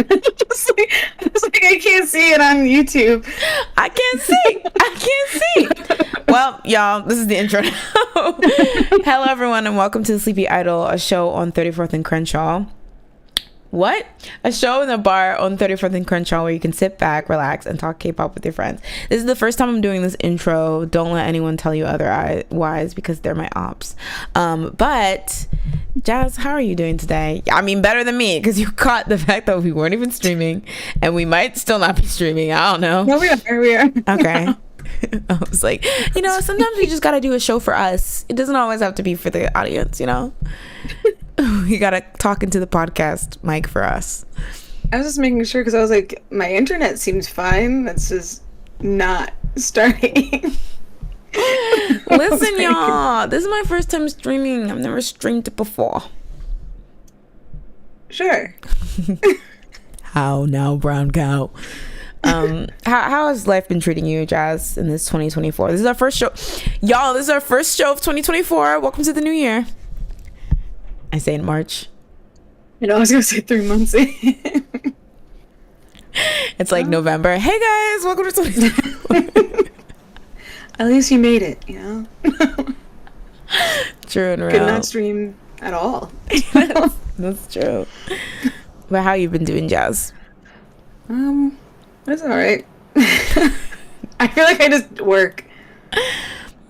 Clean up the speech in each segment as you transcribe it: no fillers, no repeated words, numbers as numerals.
God. I can't see it on YouTube. I can't see. Well, y'all, this is the intro now. Hello, everyone, and welcome to Sleepy Idol, a show on 34th and Crenshaw. What? A show in a bar on 34th and Crenshaw where you can sit back, relax, and talk K-pop with your friends. This is the first time I'm doing this intro. Don't let anyone tell you otherwise because they're my ops. But Jazz, how are you doing today? I mean, better than me because you caught the fact that we weren't even streaming and we might still not be streaming. I don't know. No, we are. Okay. I was like, sometimes we just gotta do a show for us. It doesn't always have to be for the audience, You gotta talk into the podcast mic for us. I was just making sure because I was like, my internet seems fine. That's just not starting. Listen, y'all, this is my first time streaming. I've never streamed it before. Sure. How now, brown cow? How has life been treating you, Jazz, in this 2024? This is our first show, y'all. This is our first show of 2024. Welcome to the new year. I say in March. I was gonna say 3 months in. It's like November. Hey guys, welcome to 2024. At least you made it, True and real. Could not stream at all. That's true. But how you been doing, Jazz? That's all right. I feel like I just work.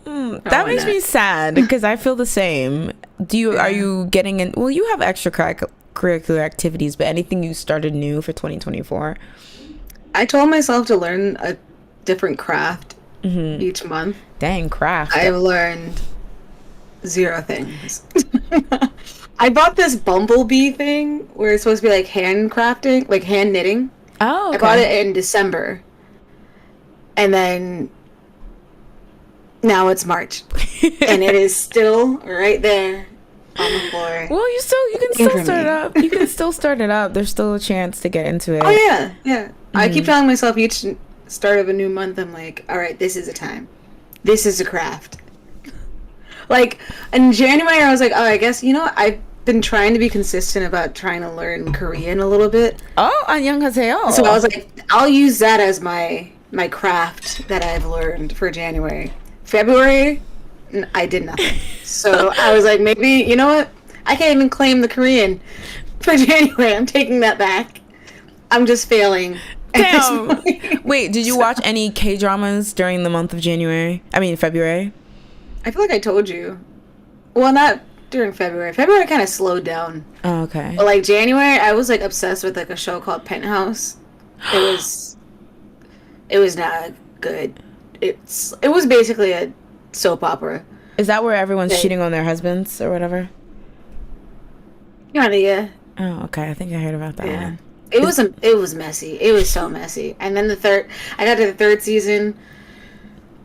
That makes me sad because I feel the same. Are you getting in? Well, you have extracurricular activities, but anything you started new for 2024? I told myself to learn a different craft each month. Dang, craft. I've learned 0 things. I bought this bumblebee thing where it's supposed to be like hand crafting, like hand knitting. Oh, okay. I bought it in December. And then now it's March. And it is still right there on the floor. Well, you can still start it up. You can still start it up. There's still a chance to get into it. Oh, yeah. I keep telling myself each start of a new month, I'm like, all right, this is a time. This is a craft. Like, in January, I was like, oh, I guess, I've been trying to be consistent about trying to learn Korean a little bit. Oh, 안녕하세요. So I was like, I'll use that as my craft that I've learned for January. February, I did nothing. So I was like, maybe, you know what? I can't even claim the Korean for January. I'm taking that back. I'm just failing. Damn. Wait, did you watch any K-dramas during the month of February? I feel like I told you. Well, not during February. February kind of slowed down. Oh, okay. But like January, I was like obsessed with like a show called Penthouse. It was not good. It was basically a soap opera. Is that where everyone's cheating on their husbands or whatever? Yeah. Oh, okay. I think I heard about that one. It was messy. It was so messy. And then I got to the 3rd season,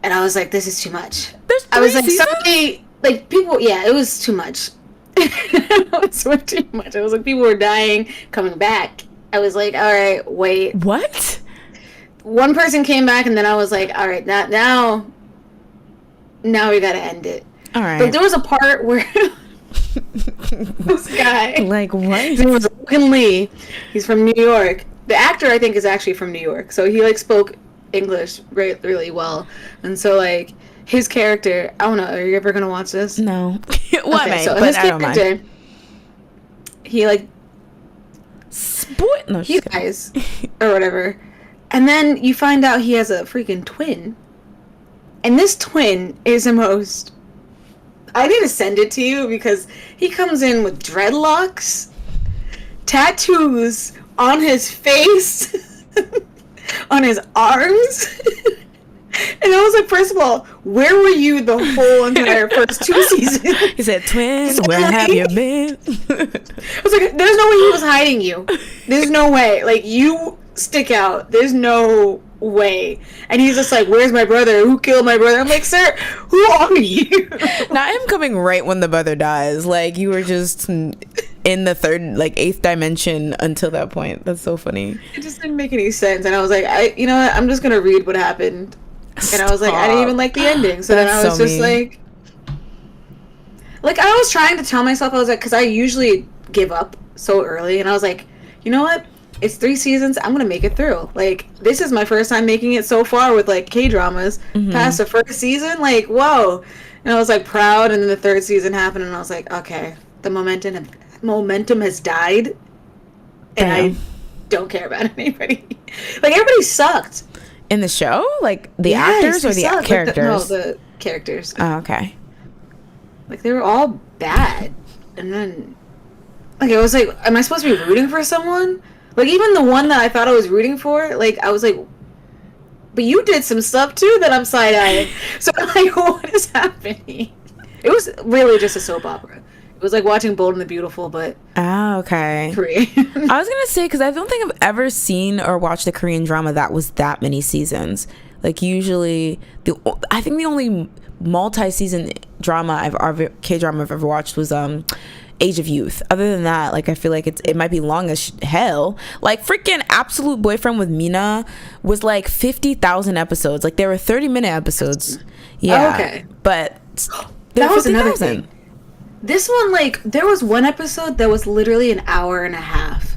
and I was like, this is too much. There's 3 I was like, seasons? somebody, like, people, yeah, it was too much. It was way too much. I was like, people were dying, coming back. I was like, all right, wait. What? One person came back, and then I was like, all right, now we gotta end it. All right. But there was a part where this guy, like, what? His name was Logan Lee. He's from New York. The actor, I think, is actually from New York, so he like spoke English really well. And so like his character, I don't know. Are you ever gonna watch this? No. Well, okay, so but his I don't character, mind. he like he dies or whatever, and then you find out he has a freaking twin, and this twin is the most. I need to send it to you because he comes in with dreadlocks, tattoos on his face, on his arms. And I was like, first of all, where were you the whole entire first 2 seasons? He said, twin, where have you been? I was like, there's no way he was hiding you. There's no way. Like, you stick out. There's no way. And he's just like, where's my brother? Who killed my brother? I'm like, sir, who are you? Now I'm coming right when the brother dies. Like, you were just in the 8th dimension until that point. That's so funny. It just didn't make any sense. And I was like, you know what? I'm just going to read what happened. And I was like, I didn't even like the ending. So then I was just like I was trying to tell myself, I was like, because I usually give up so early. And I was like, you know what? it's 3 seasons. I'm gonna make it through. Like, this is my first time making it so far with like K-dramas. Past the first season, like, whoa. And I was like proud, and then the 3rd season happened, and I was like, okay, the momentum has died, and I don't care about anybody. Like, everybody sucked in the show, like the actors or the characters. Like the characters. Oh, okay. Like, they were all bad, and then like I was like, am I supposed to be rooting for someone? Like, even the one that I thought I was rooting for, like, I was like, but you did some stuff too that I'm side-eyeing. So, like, what is happening? It was really just a soap opera. It was like watching Bold and the Beautiful, but okay. Korean. I was gonna say, because I don't think I've ever seen or watched a Korean drama that was that many seasons. Like, usually, I think the only multi-season K-drama I've ever watched was Age of Youth. Other than that, like, I feel like it might be long as hell. Like, freaking Absolute Boyfriend with Mina was like 50,000 episodes. Like, there were 30-minute episodes. Yeah. Oh, okay. But that was another thing. This one, like, there was one episode that was literally an hour and a half.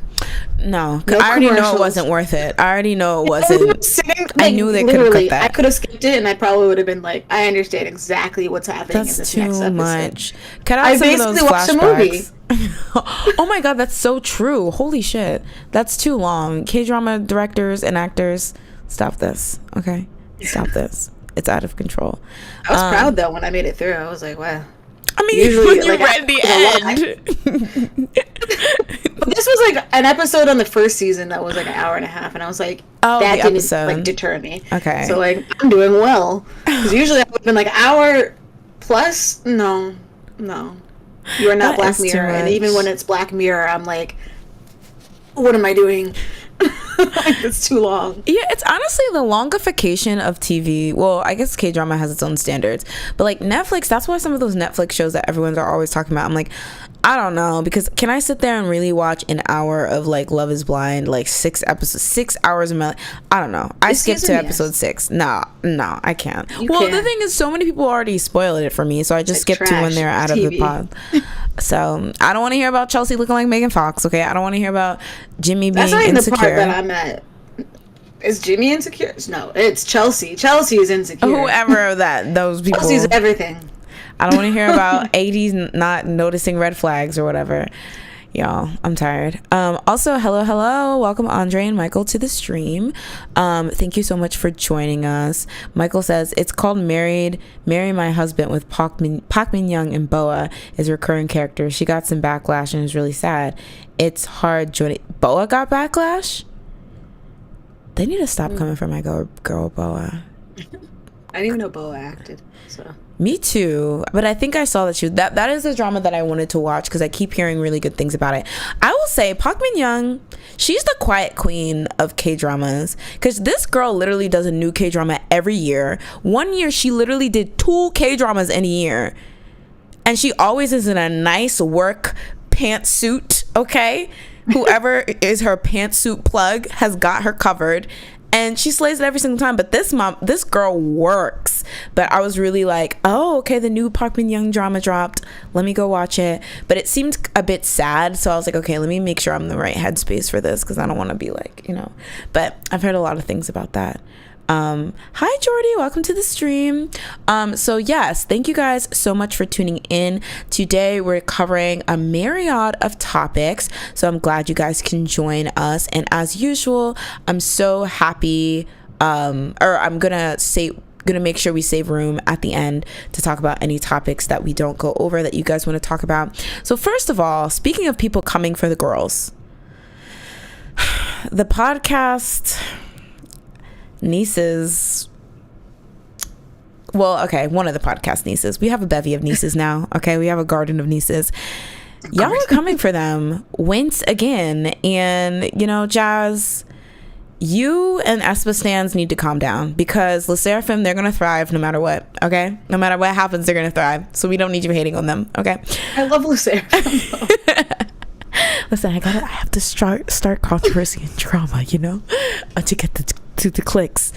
No, because I already know it wasn't worth it. I already know it wasn't. I knew they could have cut that. I could have skipped it, and I probably would have been like, I understand exactly what's happening in this next episode. Much. Cut out some of those flashbacks. Oh my god, that's so true. Holy shit, that's too long. K-drama directors and actors, stop this. Okay, stop this. It's out of control. I was proud though when I made it through. I was like, wow. I mean, usually, when you read the end. But this was like an episode on the first season that was like an hour and a half, and I was like, that didn't like deter me. Okay. So like, I'm doing well. Because usually I would have been like hour plus. No. You are not Black Mirror. And even when it's Black Mirror, I'm like, what am I doing? Like, it's too long. Yeah, it's honestly the longification of TV. Well, I guess K-drama has its own standards, but like Netflix, that's why some of those Netflix shows that everyone's are always talking about, I'm like, I don't know, because can I sit there and really watch an hour of like Love is Blind, like 6 episodes, 6 hours of I don't know. I skipped to episode 6. No, I can't. The thing is, so many people already spoiled it for me, so I just skipped to when they're out of the pod. So I don't want to hear about Chelsea looking like Megan Fox. Okay, I don't want to hear about Jimmy being insecure. That's not the part that I'm at. Is Jimmy insecure? No, it's Chelsea. Chelsea is insecure. Whoever those people. Chelsea's everything. I don't want to hear about 80s not noticing red flags or whatever. Y'all, I'm tired. Also, hello. Welcome Andre and Michael to the stream. Thank you so much for joining us. Michael says, it's called Marry My Husband with Park Min Young and Boa is a recurring character. She got some backlash and is really sad. It's hard joining. Boa got backlash? They need to stop coming for my girl Boa. I didn't even know Boa acted, so... Me too, but I think I saw that is a drama that I wanted to watch because I keep hearing really good things about it. I will say Park Min Young, she's the quiet queen of K-dramas because this girl literally does a new K-drama every year. One year she literally did 2 K-dramas in a year, and she always is in a nice work pantsuit. Okay, whoever is her pantsuit plug has got her covered. And she slays it every single time. But this girl works. But I was really like, oh, okay, the new Park Min Young drama dropped. Let me go watch it. But it seemed a bit sad. So I was like, okay, let me make sure I'm in the right headspace for this. Because I don't want to be like, But I've heard a lot of things about that. Hi Jordy, welcome to the stream. So yes, thank you guys so much for tuning in. Today we're covering a myriad of topics, so I'm glad you guys can join us. And as usual, I'm so happy or I'm gonna make sure we save room at the end to talk about any topics that we don't go over that you guys want to talk about. So first of all, speaking of people coming for the girls, the podcast nieces, well, okay, one of the podcast nieces, we have a bevy of nieces now. Okay, we have a garden of nieces. Y'all are coming for them once again. And Jazz, you and Aespa stans need to calm down because the Serafim, they're gonna thrive no matter what. Okay, no matter what happens, they're gonna thrive, so we don't need you hating on them. Okay, I love Serafim. Listen, I have to start controversy and drama, to get to the clicks.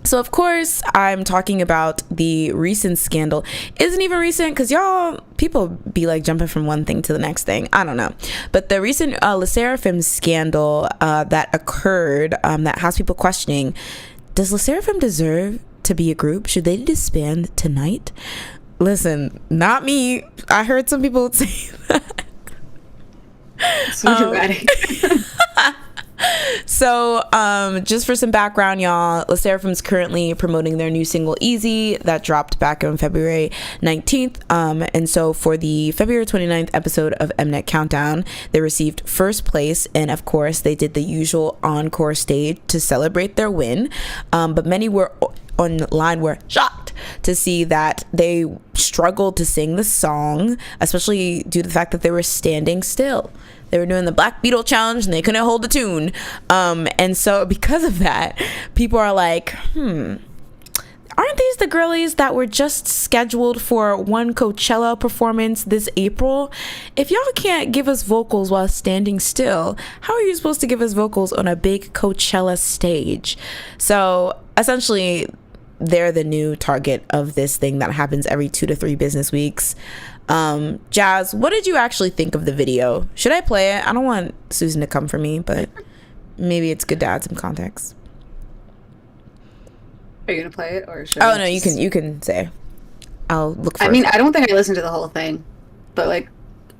So of course I'm talking about the recent scandal. Isn't even recent because y'all people be like jumping from one thing to the next thing. I don't know, but the recent Serafim scandal that occurred that has people questioning: does Serafim deserve to be a group? Should they disband tonight? Listen, not me. I heard some people say that. So dramatic. So just for some background, y'all, Le Serafim's currently promoting their new single Easy that dropped back on February 19th, and so for the February 29th episode of Mnet Countdown, they received first place, and of course they did the usual encore stage to celebrate their win, but many were online were shocked to see that they struggled to sing the song, especially due to the fact that they were standing still. They were doing the Black Beetle challenge and they couldn't hold the tune. And so because of that, people are like, aren't these the girlies that were just scheduled for one Coachella performance this April? If y'all can't give us vocals while standing still, how are you supposed to give us vocals on a big Coachella stage? So essentially, they're the new target of this thing that happens every 2 to 3 business weeks. Jazz, what did you actually think of the video? Should I play it? I don't want Susan to come for me, but maybe it's good to add some context. Are you gonna play it or should Oh no, you can say. I'll look for I don't think I listened to the whole thing, but like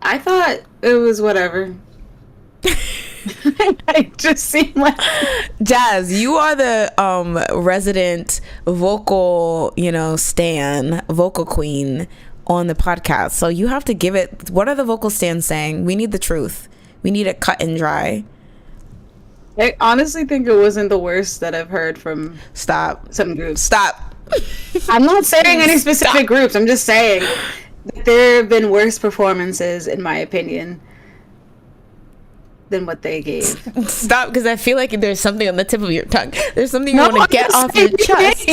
I thought it was whatever. It just seemed like Jazz, you are the resident vocal, vocal queen on the podcast, so you have to give it. What are the vocal stands saying? We need the truth. We need it cut and dry. I honestly think it wasn't the worst that I've heard from some groups. Stop. I'm not saying any specific groups. I'm just saying that there have been worse performances, in my opinion, than what they gave. Stop, because I feel like there's something on the tip of your tongue. There's something you want to get off your chest.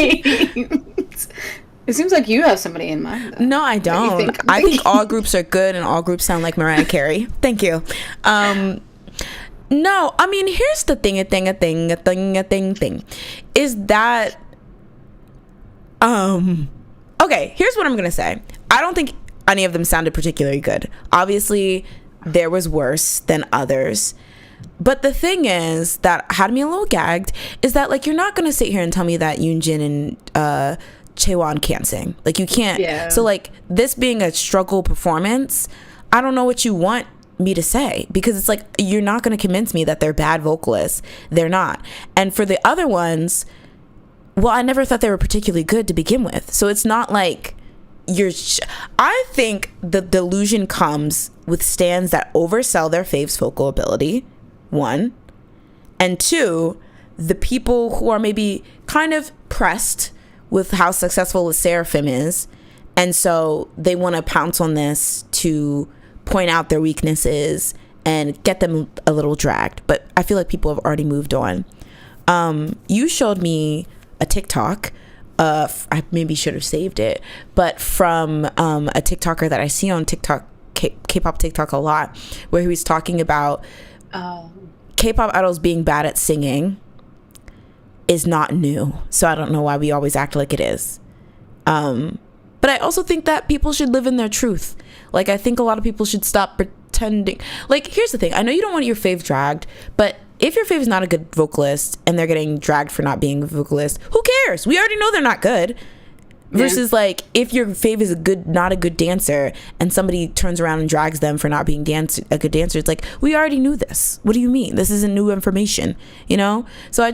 It seems like you have somebody in mind, though. No, I don't. I think all groups are good and all groups sound like Mariah Carey. Thank you. No, I mean, here's the thing, is that okay, here's what I'm gonna say. I don't think any of them sounded particularly good. Obviously there was worse than others, but the thing is that had me a little gagged is that, like, you're not gonna sit here and tell me that Yoonjin and Chaewon can't sing. Like, you can't. Yeah. So, like, this being a struggle performance, I don't know what you want me to say, because it's like, you're not going to convince me that they're bad vocalists. They're not. And for the other ones, well, I never thought they were particularly good to begin with. So it's not like I think the delusion comes with stands that oversell their faves vocal ability, 1, and 2, the people who are maybe kind of pressed with how successful the Serafim is, and so they want to pounce on this to point out their weaknesses and get them a little dragged. But I feel like people have already moved on. You showed me a TikTok. I maybe should have saved it, but from a TikToker that I see on TikTok, K-pop TikTok a lot, where he was talking about K-pop idols being bad at singing is not new. So I don't know why we always act like it is. But I also think that people should live in their truth. Like, I think a lot of people should stop pretending. Like, here's the thing. I know you don't want your fave dragged, but if your fave is not a good vocalist and they're getting dragged for not being a vocalist, who cares? We already know they're not good. Versus, like, if your fave is not a good dancer and somebody turns around and drags them for not being a good dancer, it's like, we already knew this. What do you mean? This isn't new information, So I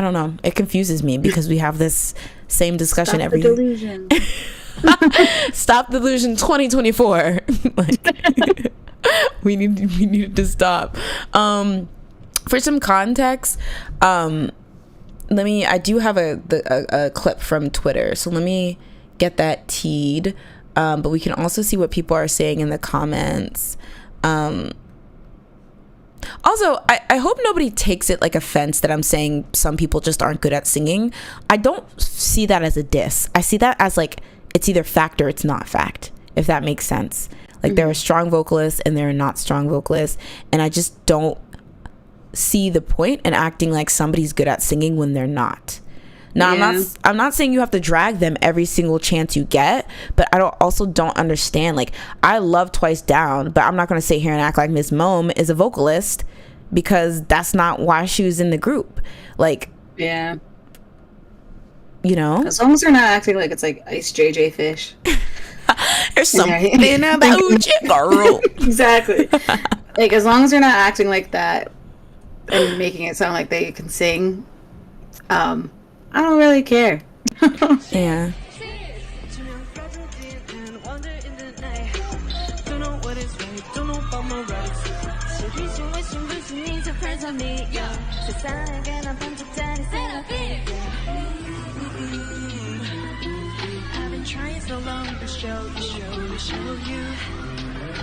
don't know. It confuses me because we have this same discussion every year. Delusion. Stop delusion 2024. Like, we needed to stop. For some context, I do have a clip from Twitter, so let me get that teed. But we can also see what people are saying in the comments. Also, I hope nobody takes it like offense that I'm saying some people just aren't good at singing. I don't see that as a diss. I see that as, like, it's either fact or it's not fact, if that makes sense. Like, there are strong vocalists and there are not strong vocalists, and I just don't see the point in acting like somebody's good at singing when they're not. Now, I'm not saying you have to drag them every single chance you get, but I also don't understand. Like, I love Twice Down, but I'm not going to sit here and act like Miss Mome is a vocalist, because that's not why she was in the group. Like, yeah, you know, as long as they're not acting like it's like Ice JJ Fish. There's something about you, girl. Exactly. Like, as long as they're not acting like that and making it sound like they can sing, I don't really care. Yeah.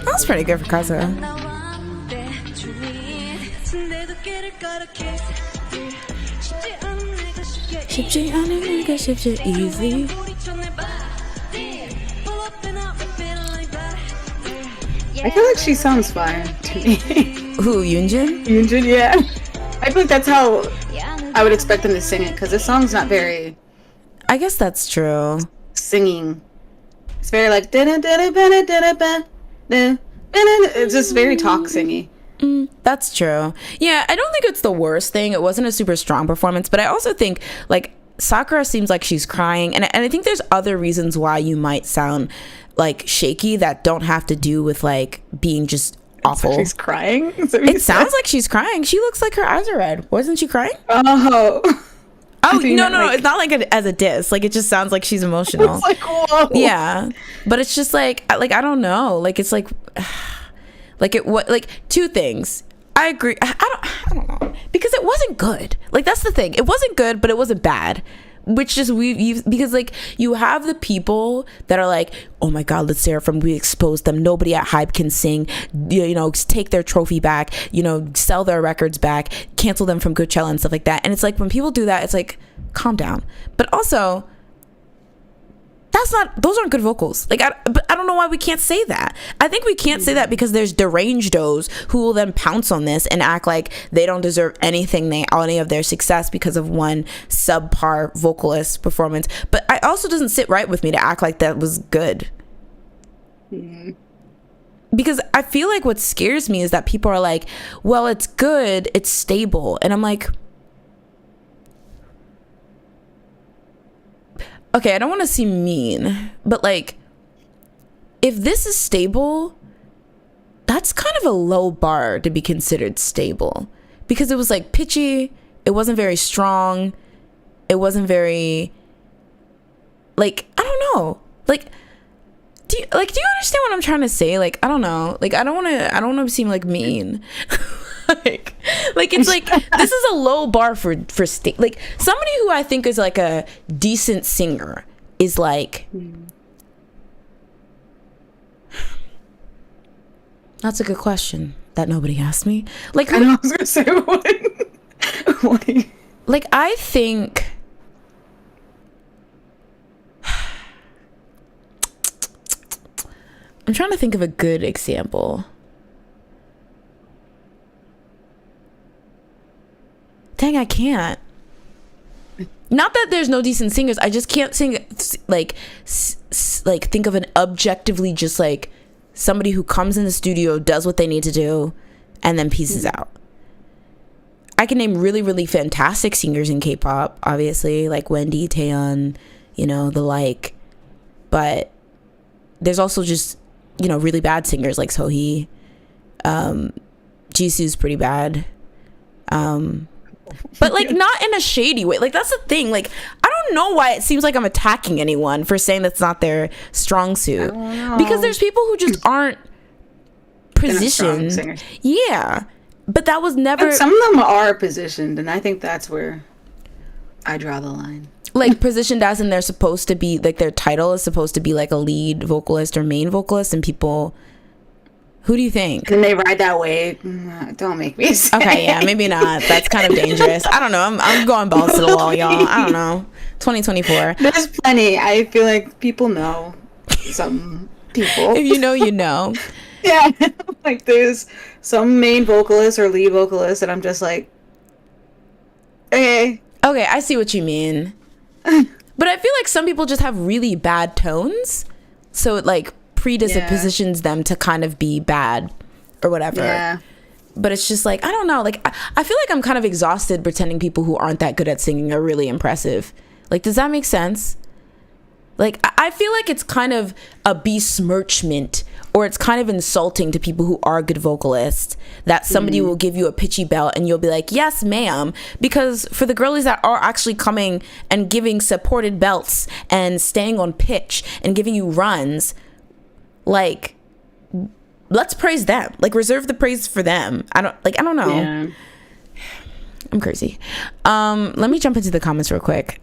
That was pretty good for Kazuha. 쉽지 않은 내가 쉽지 easy. I feel like she sounds fine to me. Who, Yoonjin? Yoonjin, yeah. I feel like that's how I would expect them to sing it, because the song's not very... I guess that's true. Singing. It's very like... It's just very talk singy. That's true. Yeah, I don't think it's the worst thing. It wasn't a super strong performance, but I also think, like, Sakura seems like she's crying, and I think there's other reasons why you might sound like shaky that don't have to do with like being just awful. So she's crying? It sounds like she's crying. She looks like her eyes are red. Wasn't she crying? Oh. No, like, it's not like as a diss. Like, it just sounds like she's emotional. It's like, whoa. Yeah, but it's just like I don't know. Like, it's like two things. I agree. I don't know, because it wasn't good. Like, that's the thing. It wasn't good, but it wasn't bad. Which just because like you have the people that are like, oh my god, let's Serafim, we exposed them, nobody at Hype can sing, you know, take their trophy back, you know, sell their records back, cancel them from Coachella and stuff like that. And it's like, when people do that, it's like, calm down. But also, those aren't good vocals. Like, but I don't know why we can't say that. I think we can't say that because there's deranged-os who will then pounce on this and act like they don't deserve any of their success because of one subpar vocalist performance. But it also doesn't sit right with me to act like that was good. Because I feel like what scares me is that people are like, well, it's good, it's stable. And I'm like, okay, I don't want to seem mean, but like, if this is stable, that's kind of a low bar to be considered stable, because it was like pitchy, it wasn't very strong, it wasn't very, like, I don't know, like, do you understand what I'm trying to say? Like, I don't know, like, I don't want to seem like mean. like it's like, this is a low bar for like somebody who I think is like a decent singer is like, that's a good question that nobody asked me. Like, I know, I was gonna say what do you... Like, I think I'm trying to think of a good example. Dang, I can't. Not that there's no decent singers, I just can't sing, like think of an objectively just like somebody who comes in the studio, does what they need to do, and then pieces out. I can name really, really fantastic singers in K-pop, obviously, like Wendy, Taeyeon, you know, the like. But there's also just, you know, really bad singers like Sohee. Jisoo's pretty bad. But like, not in a shady way. Like, that's the thing. Like, I don't know why it seems like I'm attacking anyone for saying that's not their strong suit. Because there's people who just aren't positioned. Yeah. But that was never... And some of them are positioned, and I think that's where I draw the line. Like, positioned as in they're supposed to be, like, their title is supposed to be like a lead vocalist or main vocalist, and people... Who do you think? And they ride that wave. Don't make me say. Okay, yeah, maybe not. That's kind of dangerous. I don't know. I'm going balls to the wall, y'all. I don't know. 2024. There's plenty. I feel like people know some people. If you know, you know. Yeah. Like, there's some main vocalist or lead vocalist, and I'm just like, okay. Okay, I see what you mean. But I feel like some people just have really bad tones, so it like predispositions them to kind of be bad or whatever. Yeah. But it's just like, I don't know, like I feel like I'm kind of exhausted pretending people who aren't that good at singing are really impressive. Like, does that make sense? Like, I feel like it's kind of a besmirchment, or it's kind of insulting to people who are good vocalists, that somebody will give you a pitchy belt and you'll be like, yes, ma'am. Because for the girlies that are actually coming and giving supported belts and staying on pitch and giving you runs, like, let's praise them. Like, reserve the praise for them. I don't know. Yeah. I'm crazy. Let me jump into the comments real quick.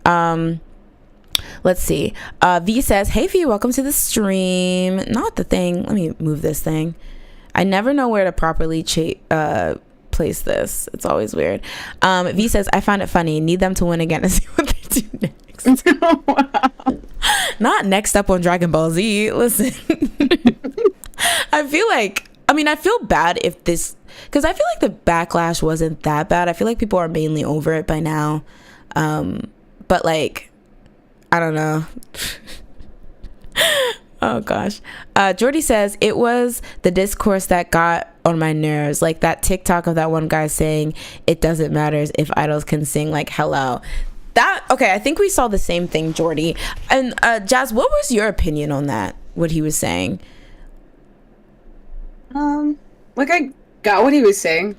Let's see. V says, hey V, welcome to the stream. Not the thing. Let me move this thing. I never know where to properly place this. It's always weird. V says, I find it funny. Need them to win again and see what they do next. Wow. Not next up on Dragon Ball Z. Listen. I feel bad if this, because I feel like the backlash wasn't that bad. I feel like people are mainly over it by now. But like, I don't know. Oh gosh. Jordy says, it was the discourse that got on my nerves, like that TikTok of that one guy saying it doesn't matter if idols can sing like hello. Okay, I think we saw the same thing, Jordy. And Jazz, what was your opinion on that, what he was saying? Like, I got what he was saying.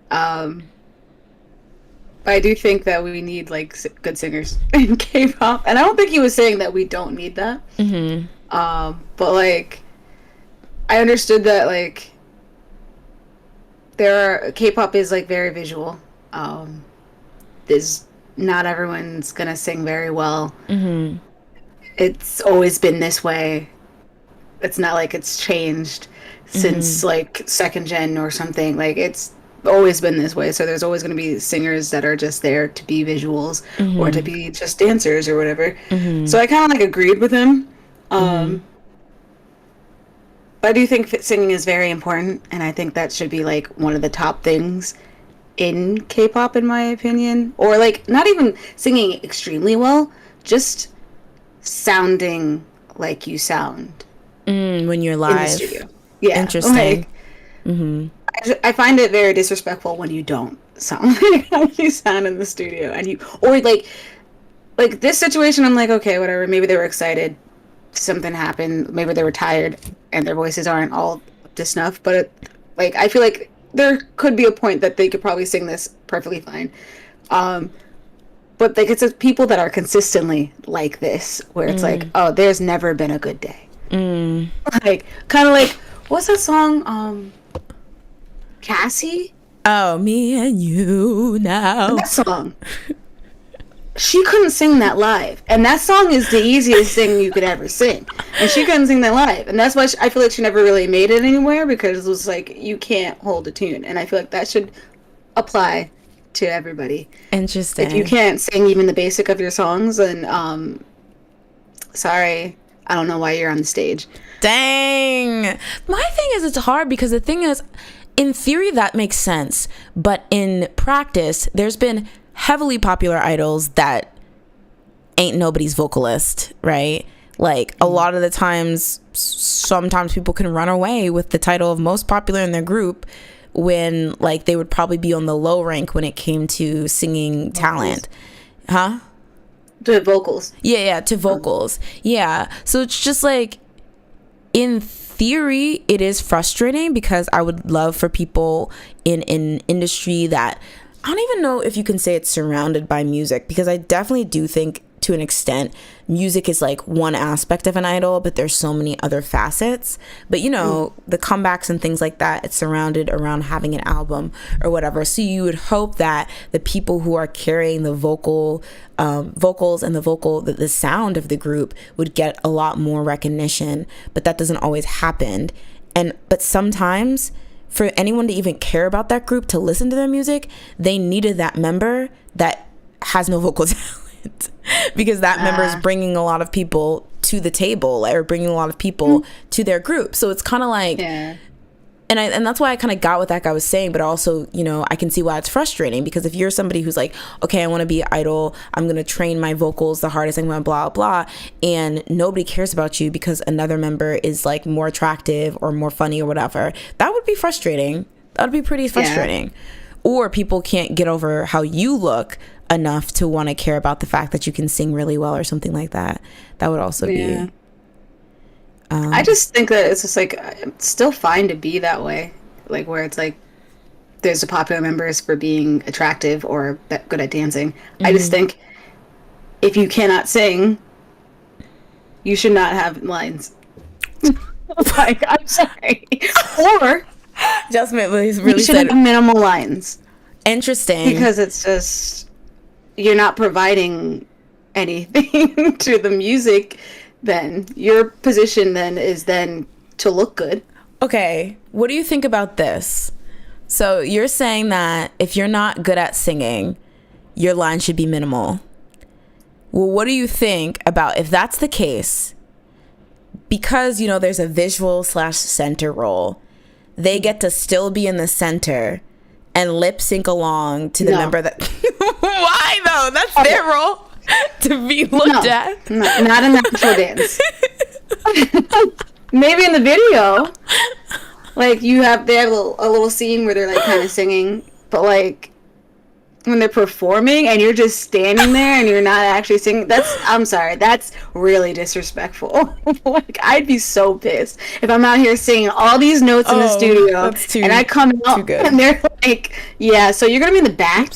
But I do think that we need like good singers in K-pop, and I don't think he was saying that we don't need that. Mm-hmm. But like, I understood that like K-pop is like very visual. There's not everyone's gonna sing very well. Mm-hmm. It's always been this way. It's not like it's changed since like second gen or something. Like, it's always been this way. So there's always going to be singers that are just there to be visuals or to be just dancers or whatever. So I kind of like agreed with him. But I do think singing is very important, and I think that should be like one of the top things in K-pop, in my opinion. Or like, not even singing extremely well, just sounding like you sound when you're live in the studio. Yeah, interesting. Like, I find it very disrespectful when you don't sound like how you sound in the studio, and or like this situation. I'm like, okay, whatever. Maybe they were excited, something happened. Maybe they were tired, and their voices aren't all up to snuff. But like, I feel like there could be a point that they could probably sing this perfectly fine. But like, it's people that are consistently like this, where it's like, oh, there's never been a good day. Like, kind of like, what's that song? Cassie? Oh, me and you now. That song. She couldn't sing that live. And that song is the easiest thing you could ever sing. And she couldn't sing that live. And that's why I feel like she never really made it anywhere, because it was like, you can't hold a tune. And I feel like that should apply to everybody. Interesting. If you can't sing even the basic of your songs, then sorry, I don't know why you're on the stage. Dang. My thing is, it's hard because the thing is, in theory, that makes sense. But in practice, there's been heavily popular idols that ain't nobody's vocalist, right? Like, a lot of the times, sometimes people can run away with the title of most popular in their group when, like, they would probably be on the low rank when it came to singing talent. Huh? To vocals. Yeah, to vocals. Yeah. So it's just like, in theory, it is frustrating, because I would love for people in an industry that, I don't even know if you can say it's surrounded by music, because I definitely do think, to an extent, music is like one aspect of an idol, but there's so many other facets. But you know, the comebacks and things like that, it's surrounded around having an album or whatever. So you would hope that the people who are carrying the vocals and the sound of the group would get a lot more recognition, but that doesn't always happen. But sometimes, for anyone to even care about that group, to listen to their music, they needed that member that has no vocal talent. Because that member is bringing a lot of people to the table, or bringing a lot of people to their group. So it's kind of like, and that's why I kind of got what that guy was saying, but also, you know, I can see why it's frustrating, because if you're somebody who's like, okay, I want to be an idol, I'm going to train my vocals the hardest, I'm going to blah, blah, and nobody cares about you because another member is like more attractive or more funny or whatever, that would be frustrating. That would be pretty frustrating. Yeah. Or people can't get over how you look enough to want to care about the fact that you can sing really well or something like that. That would also be... I just think that it's just like, it's still fine to be that way, like where it's like there's the popular members for being attractive or good at dancing. I just think if you cannot sing, you should not have lines. Like, I'm sorry. Or Jasmine really you should have minimal lines. Interesting. Because it's just, you're not providing anything to the music. Then your position then is then to look good. Okay, what do you think about this? So you're saying that if you're not good at singing, your line should be minimal. Well, what do you think about if that's the case? Because, you know, there's a visual / center role, they get to still be in the center and lip sync along to the member that... Why though? That's their role. To be looked at? No, not in the actual dance. Maybe in the video, like they have a little scene where they're like kind of singing, but like when they're performing and you're just standing there and you're not actually singing, I'm sorry, that's really disrespectful. Like, I'd be so pissed if I'm out here singing all these notes in the studio and I come out and they're like, yeah, so you're gonna be in the back.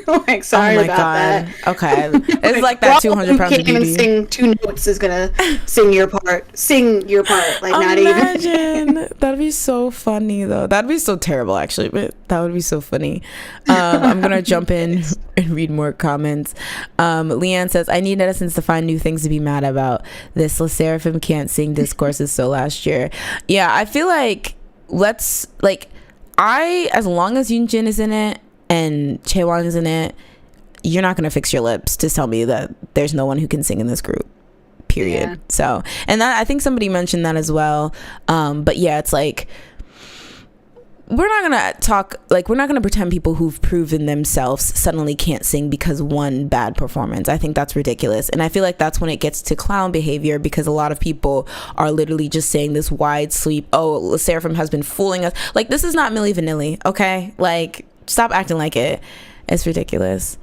Like, sorry about that. Okay, it's like that 200 pounds of beauty. Even sing 2 notes is gonna sing your part. Like, not even. That'd be so funny though. That'd be so terrible actually, but that would be so funny. I'm gonna jump in and read more comments. Leanne says, I need netizens to find new things to be mad about. This Serafim can't sing discourse is so last year. Yeah, I feel like as long as Yoonjin is in it and Chaewon is in it, you're not going to fix your lips to tell me that there's no one who can sing in this group, period. Yeah. So, and that, I think somebody mentioned that as well. But yeah, it's like, we're not going to pretend people who've proven themselves suddenly can't sing because one bad performance. I think that's ridiculous. And I feel like that's when it gets to clown behavior, because a lot of people are literally just saying this wide sweep, oh, Seraphim has been fooling us. Like, this is not Milli Vanilli, okay? Like, stop acting like it. It's ridiculous.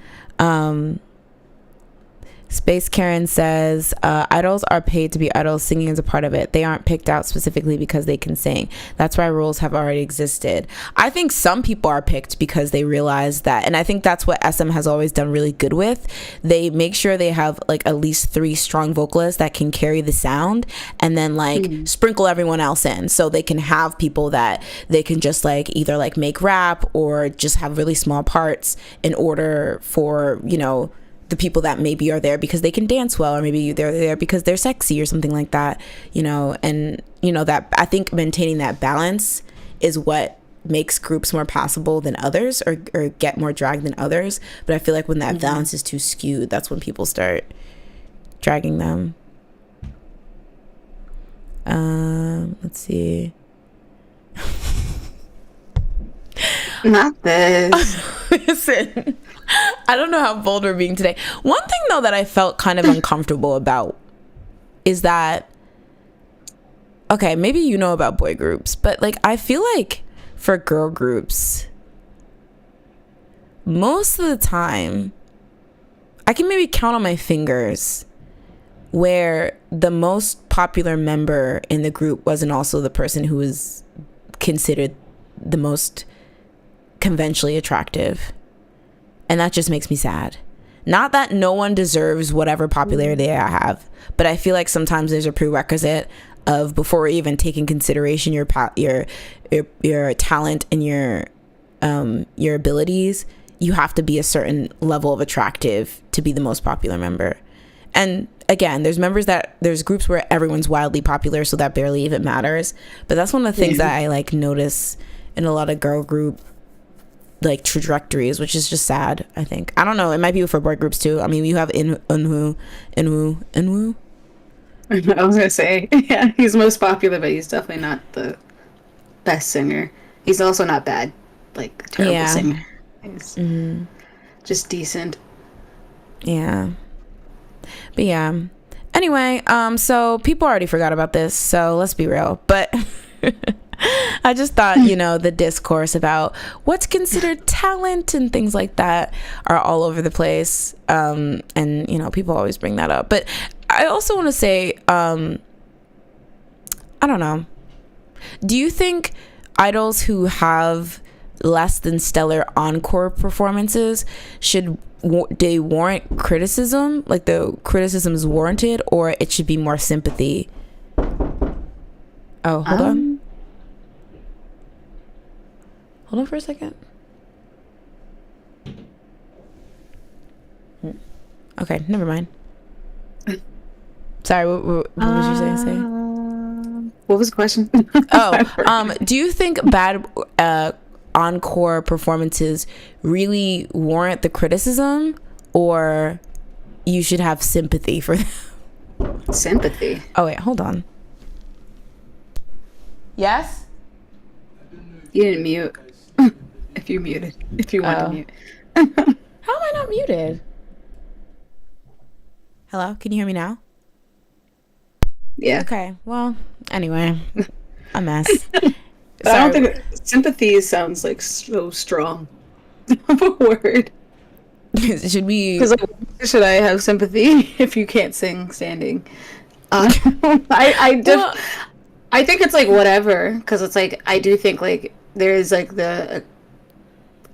Space Karen says, idols are paid to be idols. Singing is a part of it. They aren't picked out specifically because they can sing. That's why rules have already existed. I think some people are picked because they realize that, and I think that's what SM has always done really good with. They make sure they have like at least 3 strong vocalists that can carry the sound, and then like sprinkle everyone else in, so they can have people that they can just like either like make rap or just have really small parts in order for, you know, the people that maybe are there because they can dance well, or maybe they're there because they're sexy or something like that, you know. And you know, that I think maintaining that balance is what makes groups more passable than others, or get more drag than others. But I feel like when that balance is too skewed, that's when people start dragging them. Let's see. Not this. Listen, I don't know how bold we're being today. One thing though that I felt kind of uncomfortable about is that, okay, maybe you know about boy groups, but like I feel like for girl groups, most of the time I can maybe count on my fingers where the most popular member in the group wasn't also the person who was considered the most conventionally attractive. And that just makes me sad. Not that no one deserves whatever popularity I have, but I feel like sometimes there's a prerequisite of, before even taking consideration your talent and your abilities, you have to be a certain level of attractive to be the most popular member. And again, there's groups where everyone's wildly popular, so that barely even matters. But that's one of the things that I like notice in a lot of girl group like trajectories, which is just sad. I think, I don't know, it might be for boy groups too. I mean, you have Eunwoo. I was gonna say, yeah, he's most popular, but he's definitely not the best singer. He's also not bad, like a terrible Yeah. singer. He's just decent. Yeah. But yeah. Anyway, so people already forgot about this, so let's be real. But I just thought, the discourse about what's considered talent and things like that are all over the place. And, people always bring that up. But I also want to say, I don't know. Do you think idols who have less than stellar encore performances they warrant criticism, like the criticism is warranted, or it should be more sympathy? Oh, hold on for a second. Okay, never mind. Sorry, what was you saying? What was the question? Do you think bad encore performances really warrant the criticism, or you should have sympathy for them? Sympathy. Oh wait, hold on. Yes? You didn't mute. If you want to mute. How am I not muted? Hello, can you hear me now? Yeah. Okay, well, anyway, a mess. But I don't think sympathy sounds like so strong of a word. Should we? Because should I have sympathy if you can't sing standing? I think it's like whatever, because it's like I do think like there is like the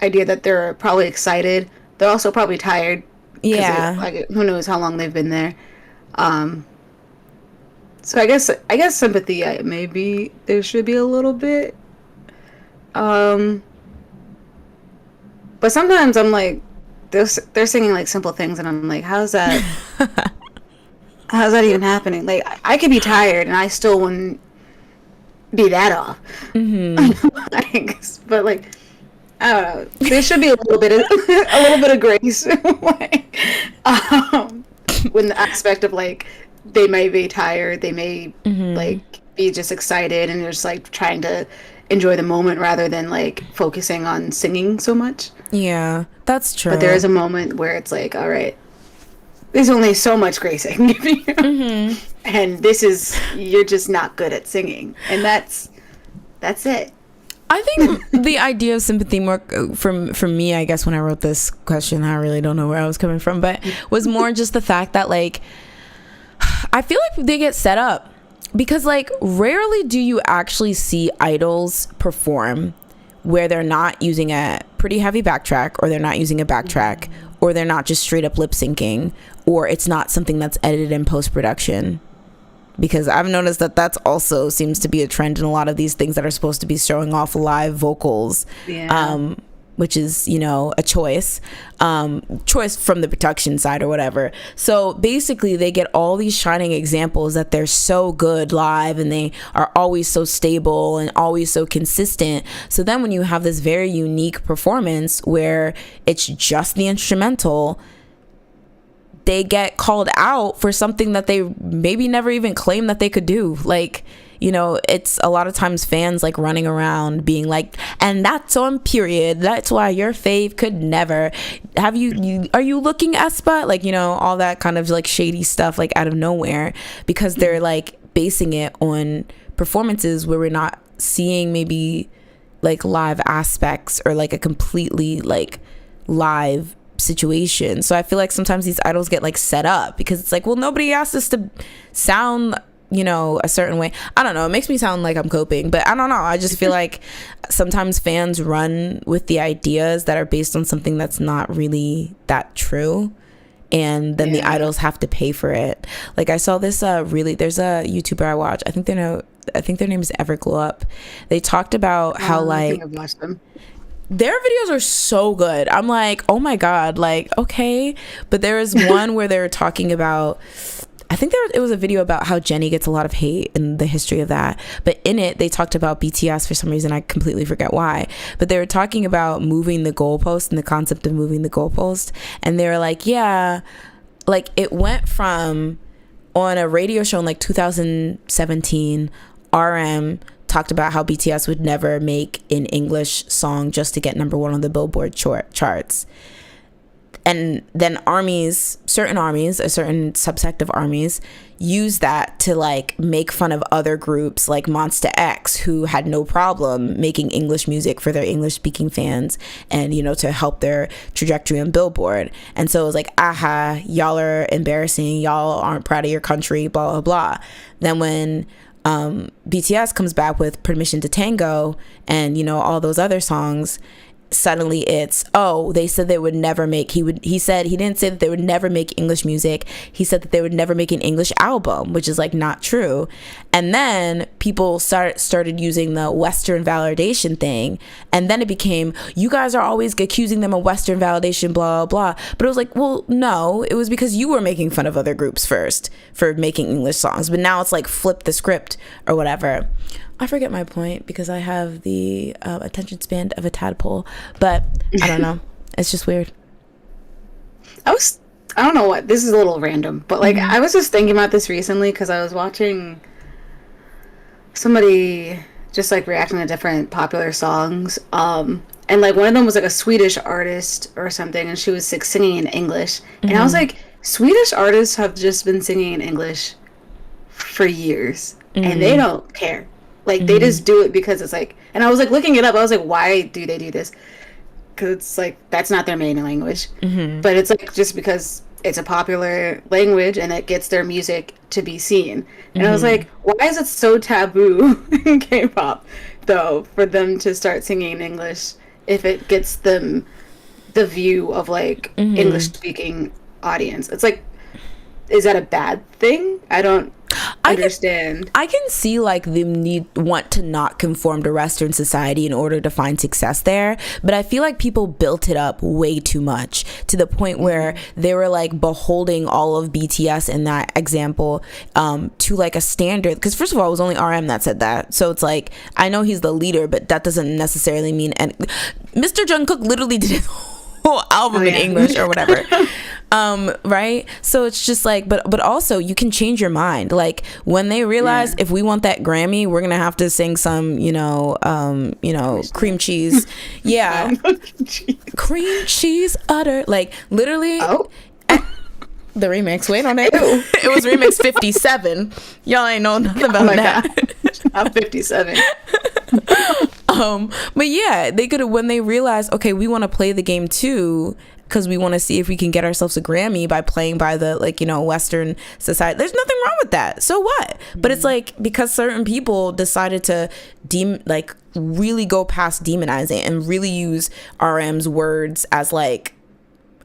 idea that they're probably excited. They're also probably tired. Yeah. Like who knows how long they've been there. So I guess sympathy, maybe there should be a little bit. But sometimes I'm like, they're singing like simple things, and I'm like, how's that even happening? Like I could be tired, and I still wouldn't be that off. But like, I don't know. There should be a little bit of grace, like, when the aspect of like. They may be tired. They may like be just excited and just like trying to enjoy the moment rather than like focusing on singing so much. Yeah, that's true. But there is a moment where it's like, all right, there's only so much grace I can give you, and you're just not good at singing, and that's it. I think the idea of sympathy more for me, I guess when I wrote this question, I really don't know where I was coming from, but was more just the fact that like. I feel like they get set up because like rarely do you actually see idols perform where they're not using a pretty heavy backtrack, or they're not using a backtrack, or they're not just straight up lip syncing, or it's not something that's edited in post-production. Because I've noticed that that's also seems to be a trend in a lot of these things that are supposed to be showing off live vocals. Yeah. Which is, a choice from the production side or whatever. So basically they get all these shining examples that they're so good live and they are always so stable and always so consistent. So then when you have this very unique performance where it's just the instrumental, they get called out for something that they maybe never even claimed that they could do. Like, it's a lot of times fans like running around being like, and that's on period. That's why your fave could never. Are you looking Aespa? Like, all that kind of like shady stuff like out of nowhere, because they're like basing it on performances where we're not seeing maybe like live aspects or like a completely like live situation. So I feel like sometimes these idols get like set up because it's like, well, nobody asked us to sound a certain way. I don't know, it makes me sound like I'm coping, but I don't know, I just feel like sometimes fans run with the ideas that are based on something that's not really that true, and then the idols have to pay for it. Like I saw this there's a YouTuber I watch, I think their name is Everglow Up. They talked about how like I've watched them. Their videos are so good. I'm like, oh my god, like okay. But there is one where they were talking about, I think it was a video about how Jennie gets a lot of hate and the history of that. But in it, they talked about BTS for some reason. I completely forget why. But they were talking about moving the goalpost and the concept of moving the goalpost. And they were like, yeah, like it went from on a radio show in like 2017, RM talked about how BTS would never make an English song just to get #1 on the Billboard charts. And then certain armies, a certain subsect of armies, use that to like make fun of other groups like Monsta X, who had no problem making English music for their English speaking fans and, you know, to help their trajectory on Billboard. And so it was like, aha, y'all are embarrassing, y'all aren't proud of your country, blah blah blah. Then when BTS comes back with Permission to Tango and, you know, all those other songs, suddenly it's, oh, they said they would never make, he said he didn't say that they would never make English music, he said that they would never make an English album, which is like not true. And then people started using the Western validation thing, and then it became, you guys are always accusing them of Western validation, blah blah blah. But it was like, well, no, it was because you were making fun of other groups first for making English songs, but now it's like flip the script or whatever. I forget my point because I have the attention span of a tadpole, but I don't know. It's just weird. I don't know what, this is a little random, but like I was just thinking about this recently because I was watching somebody just like reacting to different popular songs. And like one of them was like a Swedish artist or something, and she was like singing in English. And I was like, Swedish artists have just been singing in English for years and they don't care. Like, they just do it because it's like, and I was like looking it up. I was like, why do they do this? Because it's like, that's not their main language. But it's like, just because it's a popular language and it gets their music to be seen. And I was like, why is it so taboo in K-pop, though, for them to start singing in English if it gets them the view of like English-speaking audience? It's like, is that a bad thing? I don't understand. I can see like them want to not conform to Western society in order to find success there, but I feel like people built it up way too much to the point where they were like beholding all of BTS in that example to like a standard, because first of all, it was only RM that said that, so it's like, I know he's the leader, but that doesn't necessarily mean, and Mr. Jungkook literally did his whole album in English or whatever. Right? So it's just like, but also you can change your mind. Like when they realize if we want that Grammy, we're gonna have to sing some, cream cheese. Yeah. Cream cheese utter. Like literally the remix. Wait on it. It was remix 57. Y'all ain't know nothing about that. I'm 57. But yeah, they could have, when they realized, okay, we want to play the game too, because we want to see if we can get ourselves a Grammy by playing by the Western society. There's nothing wrong with that. So what? But it's like, because certain people decided to really go past demonizing and really use RM's words as like,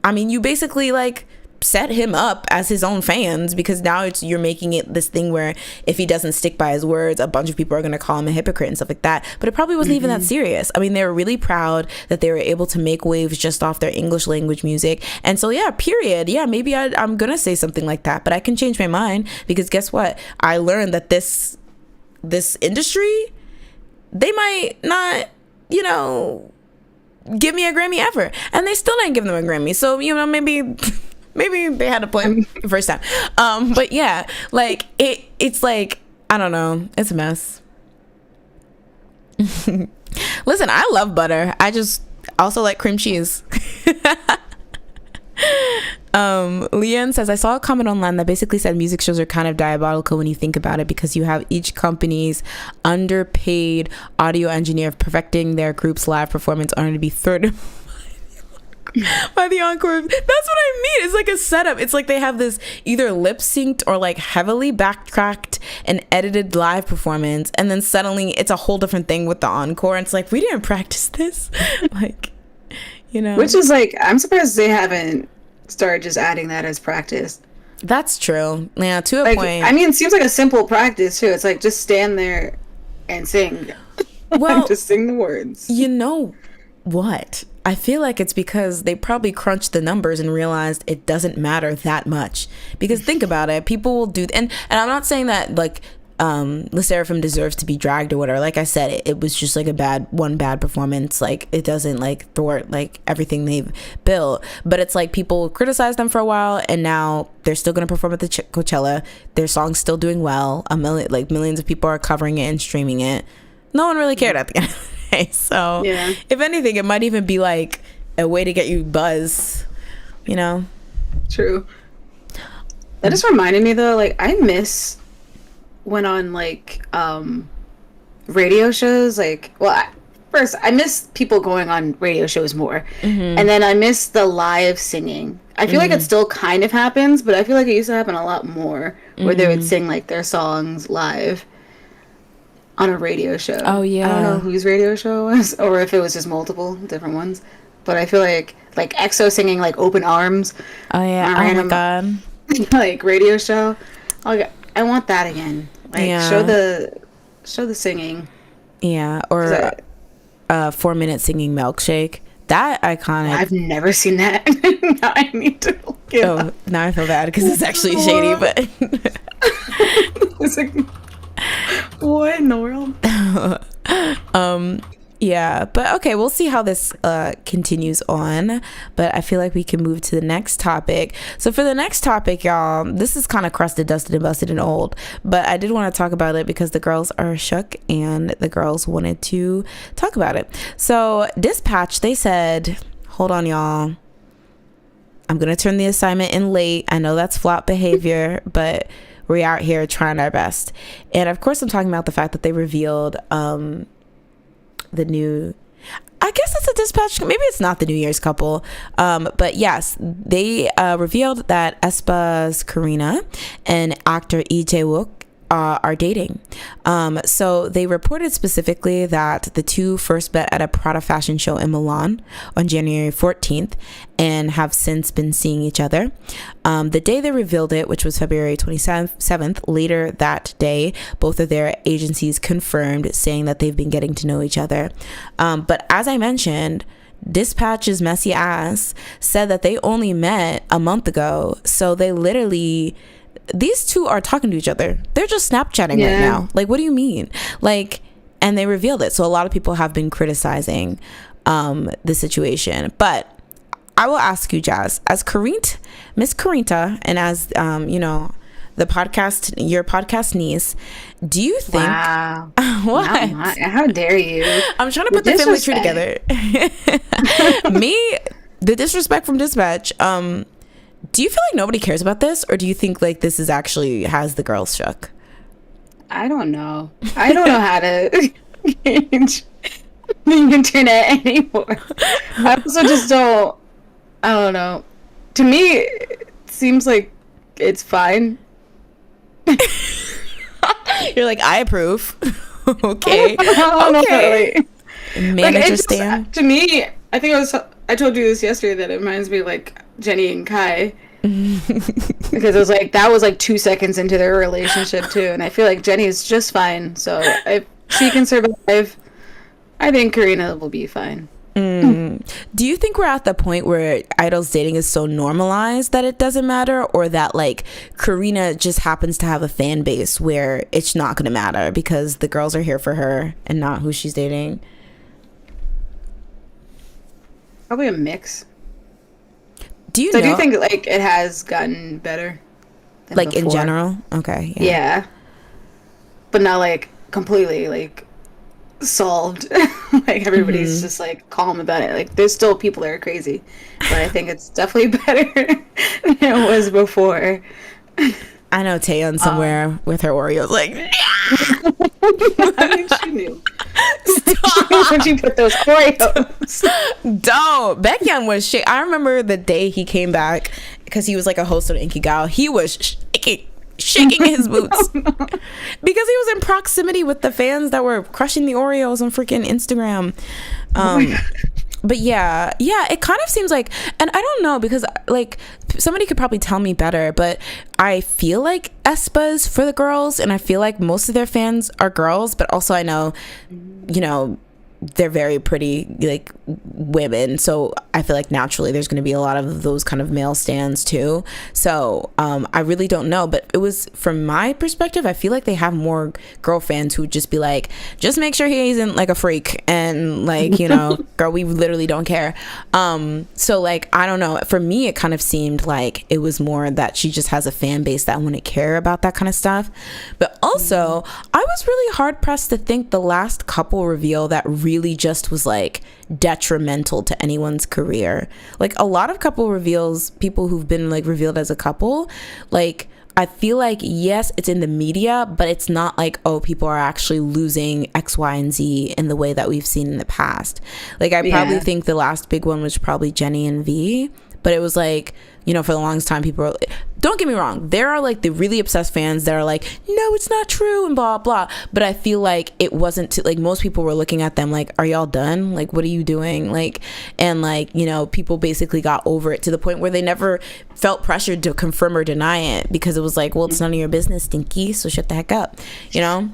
I mean, you basically like set him up as his own fans, because now you're making it this thing where if he doesn't stick by his words, a bunch of people are going to call him a hypocrite and stuff like that. But it probably wasn't even that serious. I mean, they were really proud that they were able to make waves just off their English language music. And so yeah, period. Yeah, maybe I'm gonna say something like that, but I can change my mind, because guess what? I learned that this industry, they might not, give me a Grammy ever, and they still didn't give them a Grammy. So maybe they had to play the first time. But yeah, like it's like, I don't know, it's a mess. Listen, I love butter. I just also like cream cheese. Leanne says, I saw a comment online that basically said music shows are kind of diabolical when you think about it, because you have each company's underpaid audio engineer perfecting their group's live performance only to be third by the encore. That's what I mean. It's like a setup. It's like they have this either lip synced or like heavily backtracked and edited live performance, and then suddenly it's a whole different thing with the encore, and it's like, we didn't practice this. Like, which is like, I'm surprised they haven't started just adding that as practice. That's true. Yeah, to a point. I mean, it seems like a simple practice too. It's like, just stand there and sing. Well, just sing the words. You know what? I feel like it's because they probably crunched the numbers and realized it doesn't matter that much. Because think about it, people will do, and I'm not saying that like the Serafim deserves to be dragged or whatever. Like I said, it was just like a bad performance. Like it doesn't like thwart like everything they've built. But it's like people criticized them for a while, and now they're still going to perform at the Coachella. Their song's still doing well. Millions of people are covering it and streaming it. no one really cared at the end of the day. So Yeah. if anything, it might even be like a way to get you buzz, you know? True. That just reminded me though, like I miss when on like radio shows, like first I miss people going on radio shows more. And then I miss the live singing. I feel like it still kind of happens, but I feel like it used to happen a lot more where they would sing like their songs live on a radio show. Oh yeah. I don't know whose radio show it was or if it was just multiple different ones. But I feel like EXO singing like Open Arms. Oh yeah. Oh my god. Like radio show. I want that again. Like show the singing. Yeah, or 4-minute singing milkshake. That iconic. I've never seen that. Now I need to look it up. Now I feel bad because it's actually shady, but it's like, what in the world? Yeah, but okay, we'll see how this continues on. But I feel like we can move to the next topic. So for the next topic, y'all, this is kind of crusted, dusted, and busted and old. But I did want to talk about it because the girls are shook and the girls wanted to talk about it. So Dispatch, they said, hold on, y'all. I'm going to turn the assignment in late. I know that's flop behavior, but we're out here trying our best. And of course, I'm talking about the fact that they revealed the new, I guess it's a Dispatch, maybe it's not the New Year's couple, but yes, they revealed that Aespa's Karina and actor Lee Jae-wook are dating. So they reported specifically that the two first met at a Prada fashion show in Milan on January 14th and have since been seeing each other. The day they revealed it, which was February 27th, later that day, both of their agencies confirmed, saying that they've been getting to know each other. But as I mentioned, Dispatch's messy ass said that they only met a month ago. So they literally, these two are talking to each other. They're just Snapchatting right now. Like, what do you mean? Like, and they revealed it. So a lot of people have been criticizing the situation. But I will ask you, Jazz, as Miss Carinta, and as the podcast, your podcast niece, do you think? Wow. What? How dare you? I'm trying to put the family tree together. The disrespect from Dispatch. Do you feel like nobody cares about this, or do you think like this is actually has the girls shook? I don't know. I don't know how to gauge the internet anymore. I also just don't. I don't know. To me, it seems like it's fine. You're like, I approve. Okay. Okay. Manager like, stand. To me, I think I told you this yesterday that it reminds me of like Jenny and Kai. Because it was like that was like 2 seconds into their relationship too, and I feel like Jenny is just fine. So if she can survive, I think Karina will be fine. Do you think we're at the point where idols dating is so normalized that it doesn't matter, or that like Karina just happens to have a fan base where it's not going to matter because the girls are here for her and not who she's dating? Probably a mix. Do you so know? I do think like it has gotten better than like before. in general? Okay. Yeah. But not like completely like solved. Like everybody's just like calm about it. Like there's still people that are crazy, but I think it's definitely better than it was before. I know Taeyeon somewhere with her Oreos like I think she knew. Stop. When she put those Oreos. Don't. Baekhyun was shit. I remember the day he came back because he was like a host on Inkigayo. He was shaking his boots because he was in proximity with the fans that were crushing the Oreos on freaking Instagram. But yeah, it kind of seems like, and I don't know because like somebody could probably tell me better, but I feel like Aespa's for the girls, and I feel like most of their fans are girls, but also I know, they're very pretty, like, women, so I feel like naturally there's going to be a lot of those kind of male stands too. So I really don't know, but it was, from my perspective, I feel like they have more girl fans who would just be like, just make sure he isn't like a freak, and like, you know, girl, we literally don't care. So like, I don't know, for me it kind of seemed like it was more that she just has a fan base that wouldn't care about that kind of stuff. But also I was really hard pressed to think the last couple reveal that really just was like detrimental to anyone's career. Like a lot of couple reveals, people who've been like revealed as a couple, like I feel like, yes, it's in the media, but it's not like, oh, people are actually losing X, Y, and Z in the way that we've seen in the past. Like I probably think the last big one was probably Jenny and V, but it was like, you know, for the longest time, people are, don't get me wrong, there are like the really obsessed fans that are like, no, it's not true, and blah blah, but I feel like it wasn't like, most people were looking at them like, are y'all done? Like, what are you doing? Like, and like, you know, people basically got over it to the point where they never felt pressured to confirm or deny it, because it was like, well, it's none of your business, stinky, so shut the heck up, you know.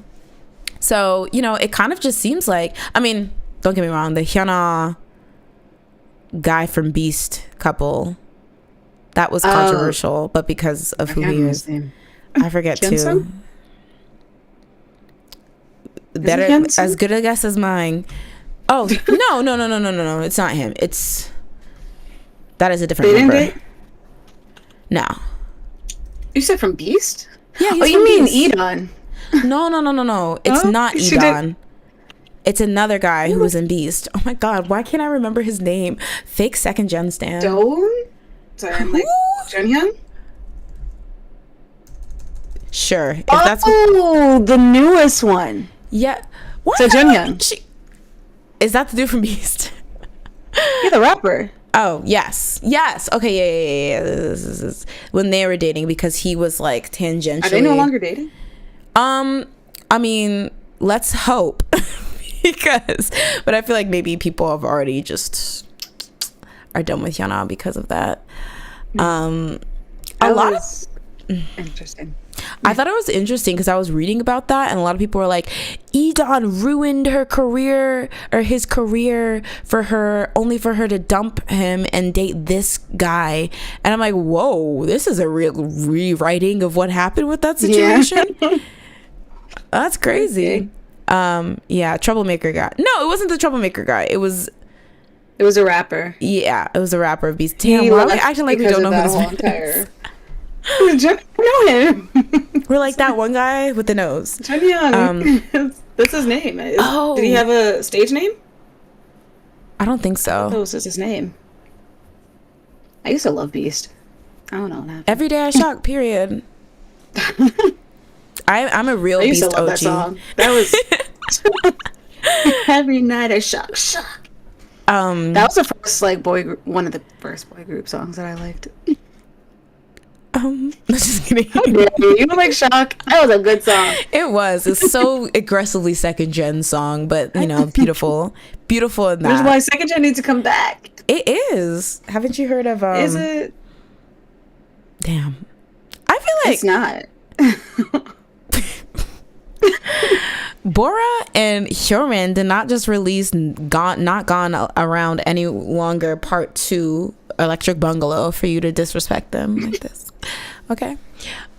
So, you know, it kind of just seems like, I mean, don't get me wrong, the Hyuna guy from Beast couple, that was controversial, but because of who he is, I forget too. Better, as good a guess as mine. Oh no! It's not him. That is a different member. No. You said from Beast? Yeah. Oh, you mean Edon? No. It's not Edon. It's another guy who was in Beast. Oh my god, why can't I remember his name? Fake second gen stan. Sorry, I'm like, Junghyun? Sure. If that's the newest one. Yeah. What? So Junghyun. Is that the dude from Beast? Yeah, the rapper. Oh, yes. Okay, yeah. This is when they were dating, because he was like tangentially. Are they no longer dating? I mean, let's hope. But I feel like maybe people have already just are done with Hyuna because of that. Interesting. I thought it was interesting because I was reading about that, and a lot of people were like, Edon ruined her career, or his career, for her, only for her to dump him and date this guy. And I'm like, whoa, this is a real rewriting of what happened with that situation. Yeah. That's crazy. Okay. Troublemaker guy. No, it wasn't the troublemaker guy. It was a rapper. Yeah, it was a rapper of Beast. Damn, why are we acting like we don't know who this man is? I know him. We're like that one guy with the nose. That's his name. Did he have a stage name? I don't think so. That was his name. I used to love Beast. I don't know what happened. Every day I shock, period. I'm a real Beast OG. That song. That was Every night I shock. That was the first one of the first boy group songs that I liked. Just kidding. How dare you? You don't like Shock? That was a good song. It was. It's so aggressively second gen song, but you know, beautiful in that. Which is why second gen needs to come back. It is. Haven't you heard of? Is it? Damn. I feel like it's not. Bora and Hyomin did not just release not gone around any longer part 2 Electric Bungalow for you to disrespect them like this. Okay.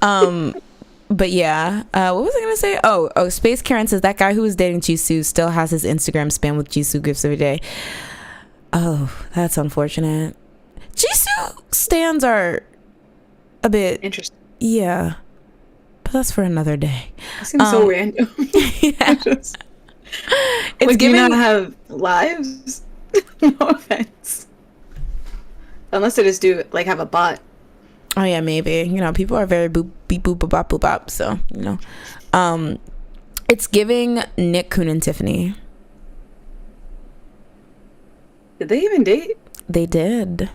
But yeah, what was I gonna say? Oh, Space Karen says that guy who was dating Jisoo still has his Instagram spam with Jisoo gifts every day. Oh, that's unfortunate. Jisoo stans are a bit interesting. Yeah. But that's for another day. It seems so random. Yeah. It's giving. Do you not have lives? No offense. Unless they just do have a bot. Oh yeah, maybe. You know, people are very boop beep boop boop bop boop bop. So you know, it's giving Nick, Kun, and Tiffany. Did they even date? They did.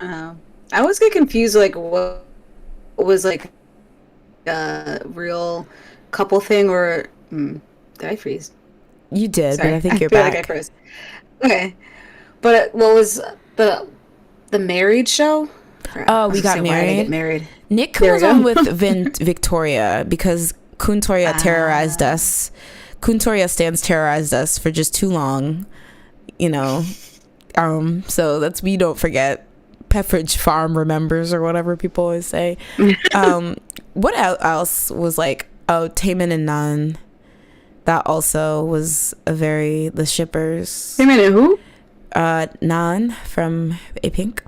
I always get confused. What was a real couple thing, or did I freeze? You did. Sorry, but I think you're feel back. Like I froze. Okay, but what was the married show? Oh, we got married. Why did I get married? Nick was on with Victoria because Kuntoria terrorized us. Kuntoria stands terrorized us for just too long, you know. So that's, we don't forget. Pepperidge Farm remembers, or whatever people always say. What else was like? Oh, Taemin and Nan. That also was the shippers. Taemin and who? Nan from A-Pink.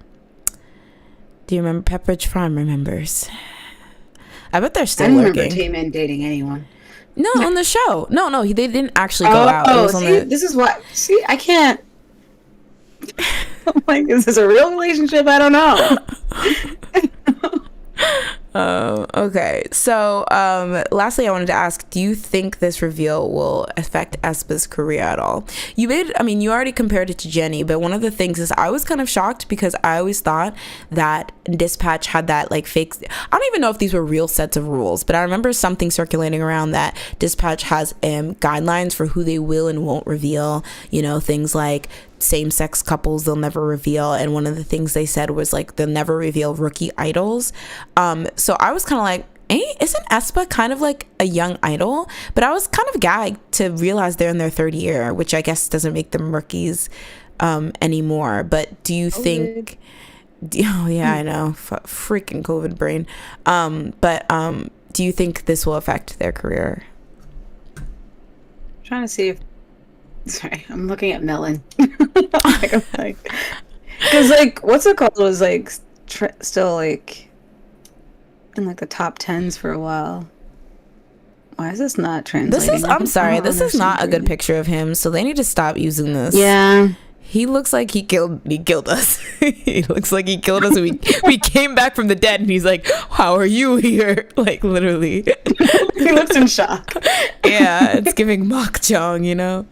Do you remember? Pepperidge Farm remembers. I bet they're still working. I don't remember Taemin dating anyone. No, on the show. No, they didn't actually go out. Oh, see, this is what. See, I can't. I'm like, is this a real relationship? I don't know. Okay. So, lastly, I wanted to ask, do you think this reveal will affect Aespa's career at all? You already compared it to Jenny, but one of the things is I was kind of shocked because I always thought that Dispatch had that like fake, I don't even know if these were real sets of rules, but I remember something circulating around that Dispatch has guidelines for who they will and won't reveal, you know, things like same-sex couples they'll never reveal, and one of the things they said was like they'll never reveal rookie idols. So I was kind of like, isn't Aespa kind of like a young idol? But I was kind of gagged to realize they're in their third year, which I guess doesn't make them rookies anymore. But do you think oh yeah, I know, freaking COVID brain. But do you think this will affect their career? I'm trying to see if, sorry, I'm looking at Melon. Because like, what's it called? Was like still like in like the top 10s for a while. Why is this not translating? I'm sorry, this is not a good picture of him, so they need to stop using this. Yeah. He looks like he killed us. He looks like he killed us, and we came back from the dead, and he's like, how are you here? Like, literally. He looks in shock. Yeah, it's giving Mok Jong, you know?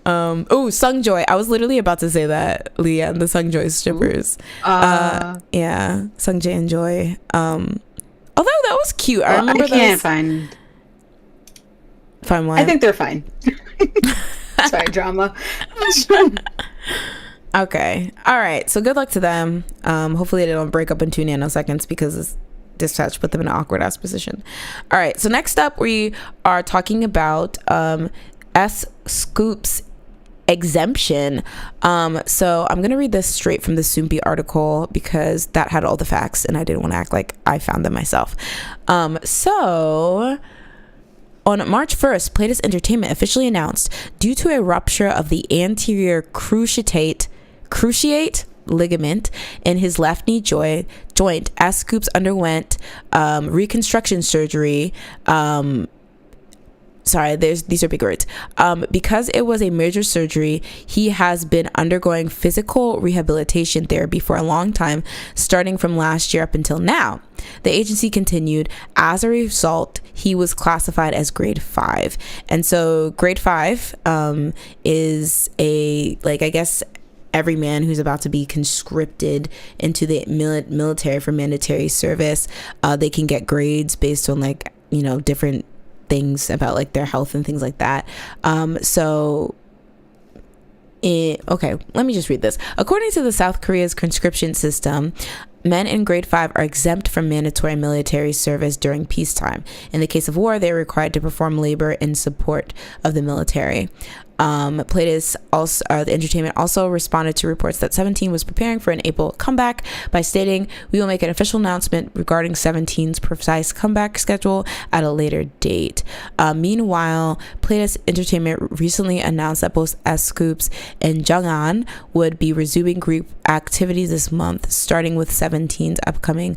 Sungjoy. I was literally about to say that, Leah, and the Sungjoy strippers. Yeah, Sungjae and Joy. Although that was cute. I remember I can't find what? I think they're fine. Sorry, drama. Okay. All right. So good luck to them. Hopefully they don't break up in 2 nanoseconds because Dispatch put them in an awkward ass position. All right. So next up, we are talking about S.Coups exemption. So I'm gonna read this straight from the Soompi article because that had all the facts and I didn't want to act like I found them myself. So on March 1st, Playtis Entertainment officially announced, due to a rupture of the anterior cruciate ligament in his left knee joint, S.Coups underwent reconstruction surgery. These are big words. Because it was a major surgery, he has been undergoing physical rehabilitation therapy for a long time, starting from last year up until now. The agency continued, as a result, he was classified as grade 5. And so grade 5 is I guess every man who's about to be conscripted into the military for mandatory service. They can get grades based on different things about like their health and things like that. Okay, let me just read this. According to the South Korea's conscription system, men in grade 5 are exempt from mandatory military service during peacetime. In the case of war, they are required to perform labor in support of the military. Playtis also, the entertainment also responded to reports that 17 was preparing for an April comeback by stating, "We will make an official announcement regarding 17's precise comeback schedule at a later date." Meanwhile, Playtis Entertainment recently announced that both S.Coups and Junghan would be resuming group activities this month, starting with 17's upcoming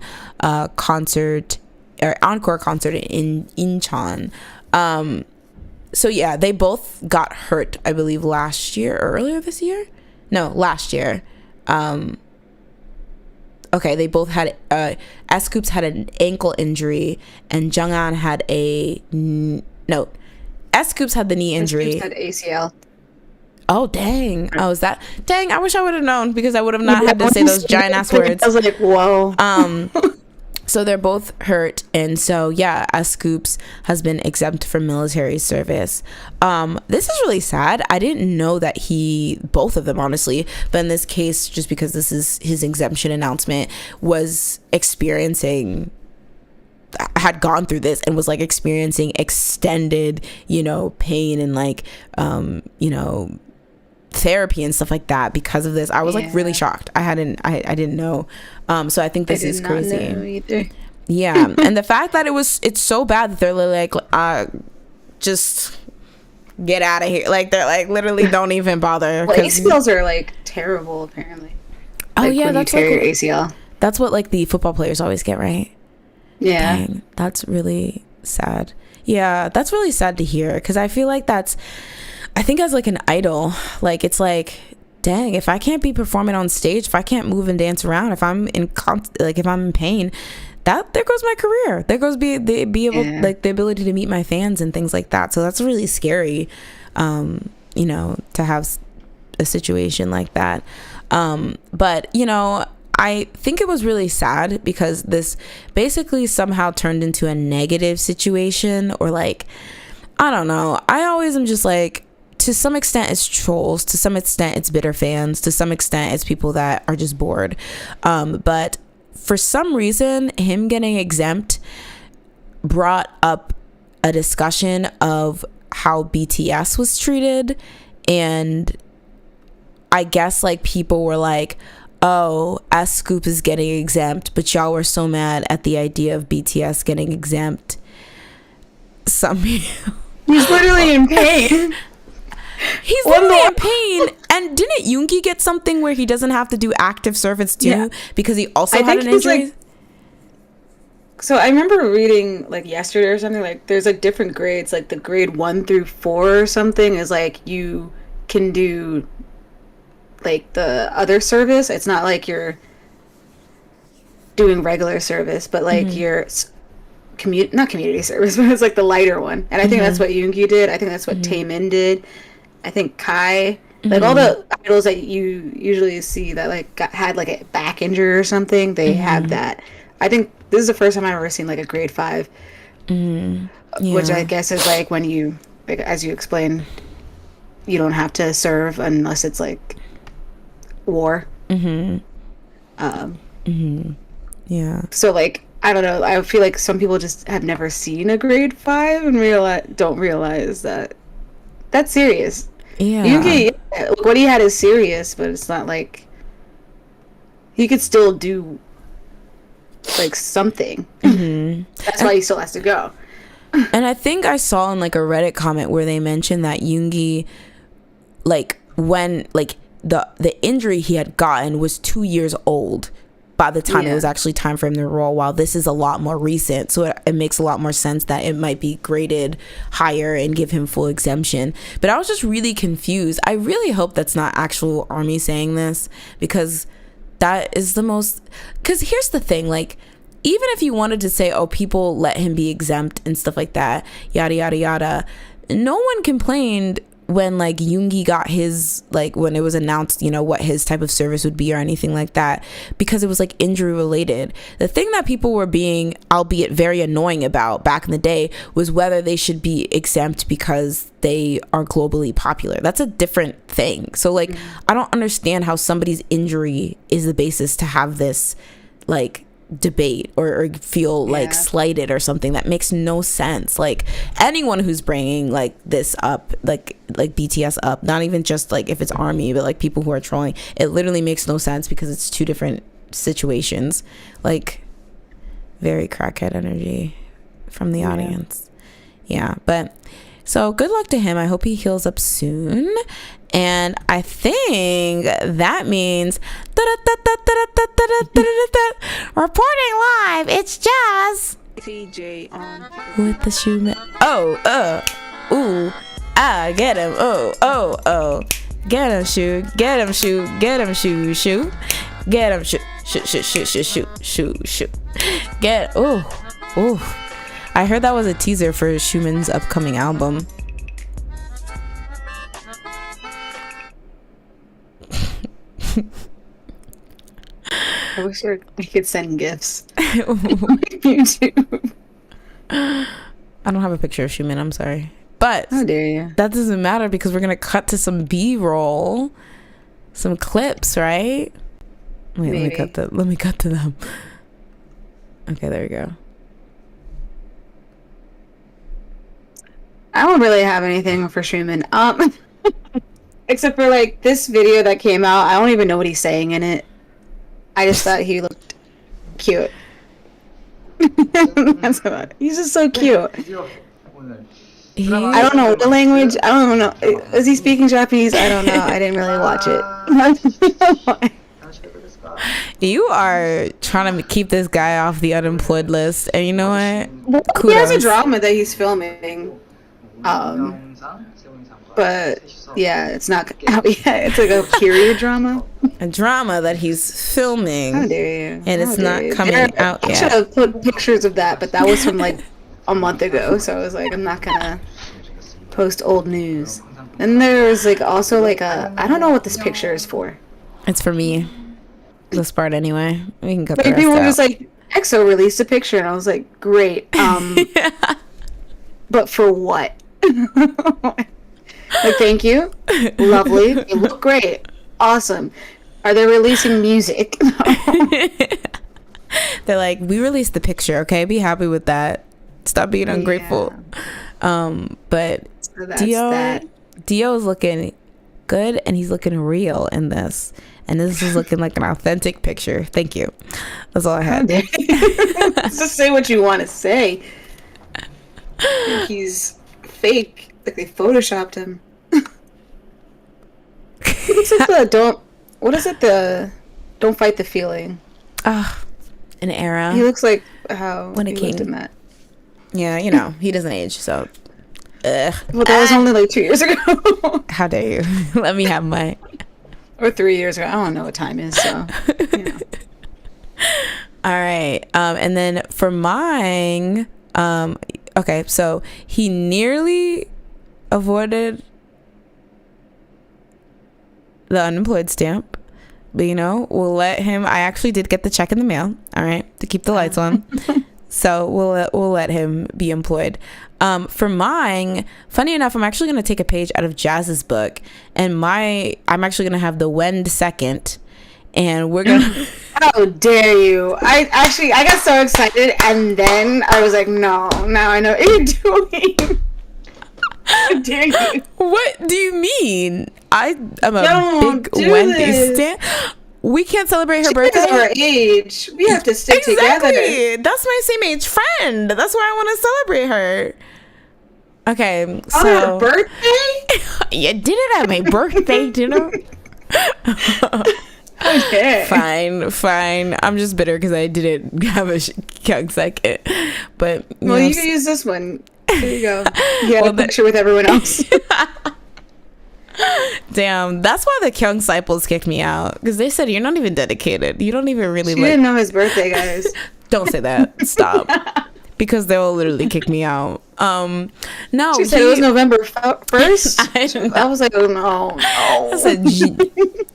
concert or encore concert in Incheon. So yeah, they both got hurt, I believe, last year or earlier this year. No, last year. Okay, they both had S.Coups had an ankle injury, and Junghan had S.Coups had the knee injury. S.Coups had ACL. Oh dang! Oh, is that dang? I wish I would have known because I would have not had to say those giant ass words. I was like, whoa. So they're both hurt, and so yeah, S.Coups has been exempt from military service. This is really sad. I didn't know that both of them honestly, but in this case, just because this is his exemption announcement, was experiencing had gone through this and was like experiencing extended, you know, pain and like you know, therapy and stuff like that because of this. I was like really shocked. I didn't know. So I think this is crazy. I did not know either. Yeah. And the fact that it's so bad that they're like just get out of here. Like they're like literally don't even bother. Well, ACLs are like terrible apparently. Oh like, yeah, when that's you tear like your ACL. That's what like the football players always get, right? Yeah. Dang, that's really sad. Yeah, that's really sad to hear because I feel like I think as like an idol, like it's like, dang, if I can't be performing on stage, if I can't move and dance around, if I'm if I'm in pain, there goes my career. There goes the ability to meet my fans and things like that. So that's really scary, you know, to have a situation like that. But you know, I think it was really sad because this basically somehow turned into a negative situation, or like, I don't know. I always am just like, to some extent it's trolls, to some extent it's bitter fans, to some extent it's people that are just bored. But for some reason, him getting exempt brought up a discussion of how BTS was treated. And I guess like people were like, oh, S.Coups is getting exempt, but y'all were so mad at the idea of BTS getting exempt. Some people... He's literally in pain. He's literally in pain. And didn't Yoongi get something where he doesn't have to do active service too because he also had an injury? Like, so I remember reading like yesterday or something, like there's like different grades, like the grade 1 through 4 or something is like you can do like the other service. It's not like you're doing regular service, but like you're not community service, but it's like the lighter one. And I think that's what Yoongi did. I think that's what Taemin did. I think Kai, like all the idols that you usually see that like had like a back injury or something, they have that. I think this is the first time I've ever seen like a grade 5, which I guess is like when you, like, as you explained, you don't have to serve unless it's like war. Yeah. So like, I don't know. I feel like some people just have never seen a grade 5 and don't realize that that's serious. Yeah. Yoongi, what he had is serious, but it's not like he could still do like something. That's why he still has to go. And I think I saw in like a Reddit comment where they mentioned that Yoongi, like when like the injury he had gotten was 2 years old by the time it was actually time for him to roll, while this is a lot more recent. So it makes a lot more sense that it might be graded higher and give him full exemption. But I was just really confused. I really hope that's not actual army saying this, because that is the most... Because here's the thing, like, even if you wanted to say, oh, people let him be exempt and stuff like that, yada, yada, yada, no one complained when like Yoongi got his, like when it was announced, you know, what his type of service would be or anything like that, because it was like injury related. The thing that people were being, albeit very annoying about back in the day, was whether they should be exempt because they are globally popular. That's a different thing. So like, I don't understand how somebody's injury is the basis to have this like debate or feel like slighted or something. That makes no sense. Like anyone who's bringing like this up, like BTS up, not even just like if it's army, but like people who are trolling, it literally makes no sense because it's two different situations. Like very crackhead energy from the audience. But so good luck to him. I hope he heals up soon. And I think that means reporting live, it's Jazz TJ on with the shoe. Get him. Get him, shoe. Get him, shoe. Get him, shoe. Get him, shoe. Get. I heard that was a teaser for Schumann's upcoming album. I wish we could send gifts. YouTube. I don't have a picture of Schumann, I'm sorry. But how dare you? That doesn't matter because we're gonna cut to some B-roll, some clips, right? Wait, let me cut to them. Okay, there we go. I don't really have anything for Schumann. Except for like this video that came out. I don't even know what he's saying in it. I just thought he looked cute. That's about it. He's just so cute. I don't know the language. I don't know. Is he speaking Japanese? I don't know. I didn't really watch it. You are trying to keep this guy off the unemployed list, and you know what? He has a drama that he's filming. But yeah, it's not out yet. It's like a period drama. A drama that he's filming. How dare you? And it's not coming out yet. I should have put pictures of that, but that was from like a month ago. So I was like, I'm not gonna post old news. And there's like also like I don't know what this picture is for. It's for me. This part anyway. We can cut but the rest people were out. just like, EXO released a picture, and I was like, great. But for what? Like, thank you. Lovely. You look great. Awesome. Are they releasing music? They're like, we released the picture, okay? Be happy with that. Stop being ungrateful. But So that's that. Dio is looking good, and he's looking real in this. And this is looking like an authentic picture. Thank you. That's all I had. Just say what you want to say. He's fake. Like they photoshopped him. He looks like the don't fight the feeling. Ah, an era. He looks like how When a he king. looked in that. Yeah, you know, he doesn't age, so. Ugh. Well, that was only like 2 years ago. How dare you? Let me have my. Or 3 years ago. I don't know what time is, so. You know. All right. And then for mine, okay, so he nearly avoided the unemployed stamp, but you know, we'll let him. I actually did get the check in the mail, all right, to keep the lights on. So we'll let him be employed. For mine, funny enough, I'm actually going to take a page out of Jazz's book, and I'm actually going to have the Wend second, and we're going to... How dare you? I got so excited, and then I was like, no, now I know what you're doing. How dare you? What do you mean? I am a Don't big do Wendy this. stan. We can't celebrate her She birthday. is our age. We have to stick together. Exactly. That's my same age friend. That's why I want to celebrate her. Okay, On her birthday? You did it at my birthday dinner. Okay. Fine. I'm just bitter because I didn't have a young second. But Well, you can use this one. There you go. You had a picture with everyone else. Damn, that's why the Kyung disciples kicked me out, because they said you're not even dedicated. You don't even really She didn't know his birthday, guys. Don't say that. Stop. Because they will literally kick me out. No. She said it was November 1st. I was like, oh no. I said,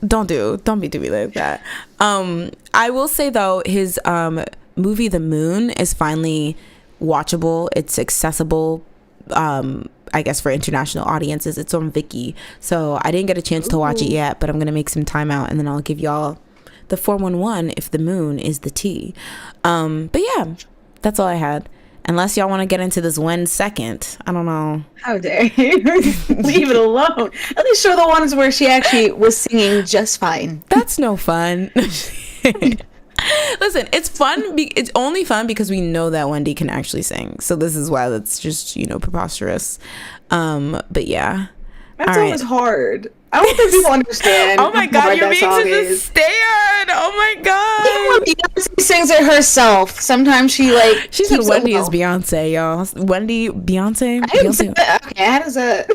don't be doing like that. I will say though, his movie The Moon is finally watchable. It's accessible. I guess for international audiences. It's on Viki, so I didn't get a chance to watch it yet, but I'm gonna make some time out and then I'll give y'all the 411 if the moon is the T. But yeah, that's all I had. Unless y'all want to get into this one second, I don't know. How dare you? Leave it alone. At least show the ones where she actually was singing just fine. That's no fun. Listen, it's fun. It's only fun because we know that Wendy can actually sing. So this is why that's just, preposterous. But yeah. That song is hard. I don't think people understand. Oh my god, you're being such a stan. Oh my god. Even when Beyonce sings it herself, sometimes she said Wendy is Beyonce, y'all. Wendy, Beyonce. I didn't say that. Okay, how does that?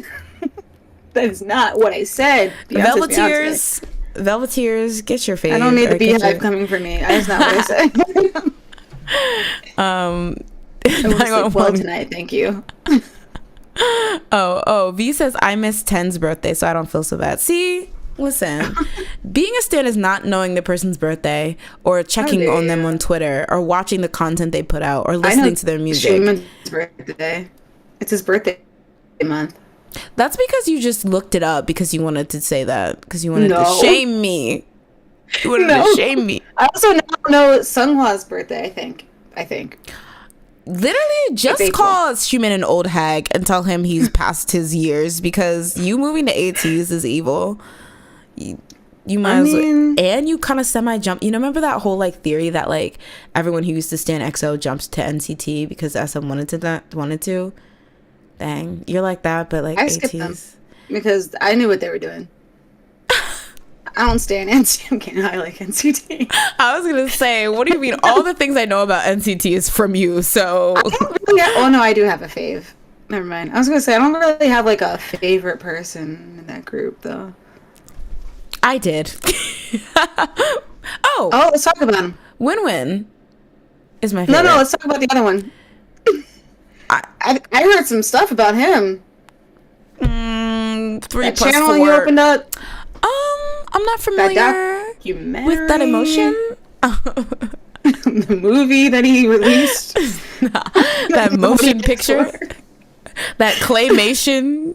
That is not what I said. Velveteers, get your face. I don't need the beehive coming for me. That's not what I said. I will sleep well tonight, thank you. V says I missed 10's birthday, so I don't feel so bad. See, listen, being a stan is not knowing the person's birthday or checking on them on Twitter or watching the content they put out or listening to their music. Schumann's birthday. It's his birthday month. That's because you just looked it up because you wanted to say that, because you wanted to shame me. You wanted to shame me. I also now know Sunghwa's birthday, I think. Literally just call Schumann an old hag and tell him he's past his years, because you moving to ATs is evil. You might as well. And you kind of semi-jump. You know, remember that whole like theory that like everyone who used to stand EXO jumps to NCT because SM wanted to? Dang, you're like that, but like I skipped them because I knew what they were doing. I don't stand NCT. I like NCT. I was gonna say, what do you mean? All the things I know about NCT is from you. So oh no, I do have a fave. Never mind. I was gonna say I don't really have like a favorite person in that group though. I did. Oh, let's talk about him. Win-Win is my favorite. No, let's talk about the other one. I heard some stuff about him. 3 that plus channel 4. he opened up. I'm not familiar with that emotion. The movie that he released. That motion picture. That claymation.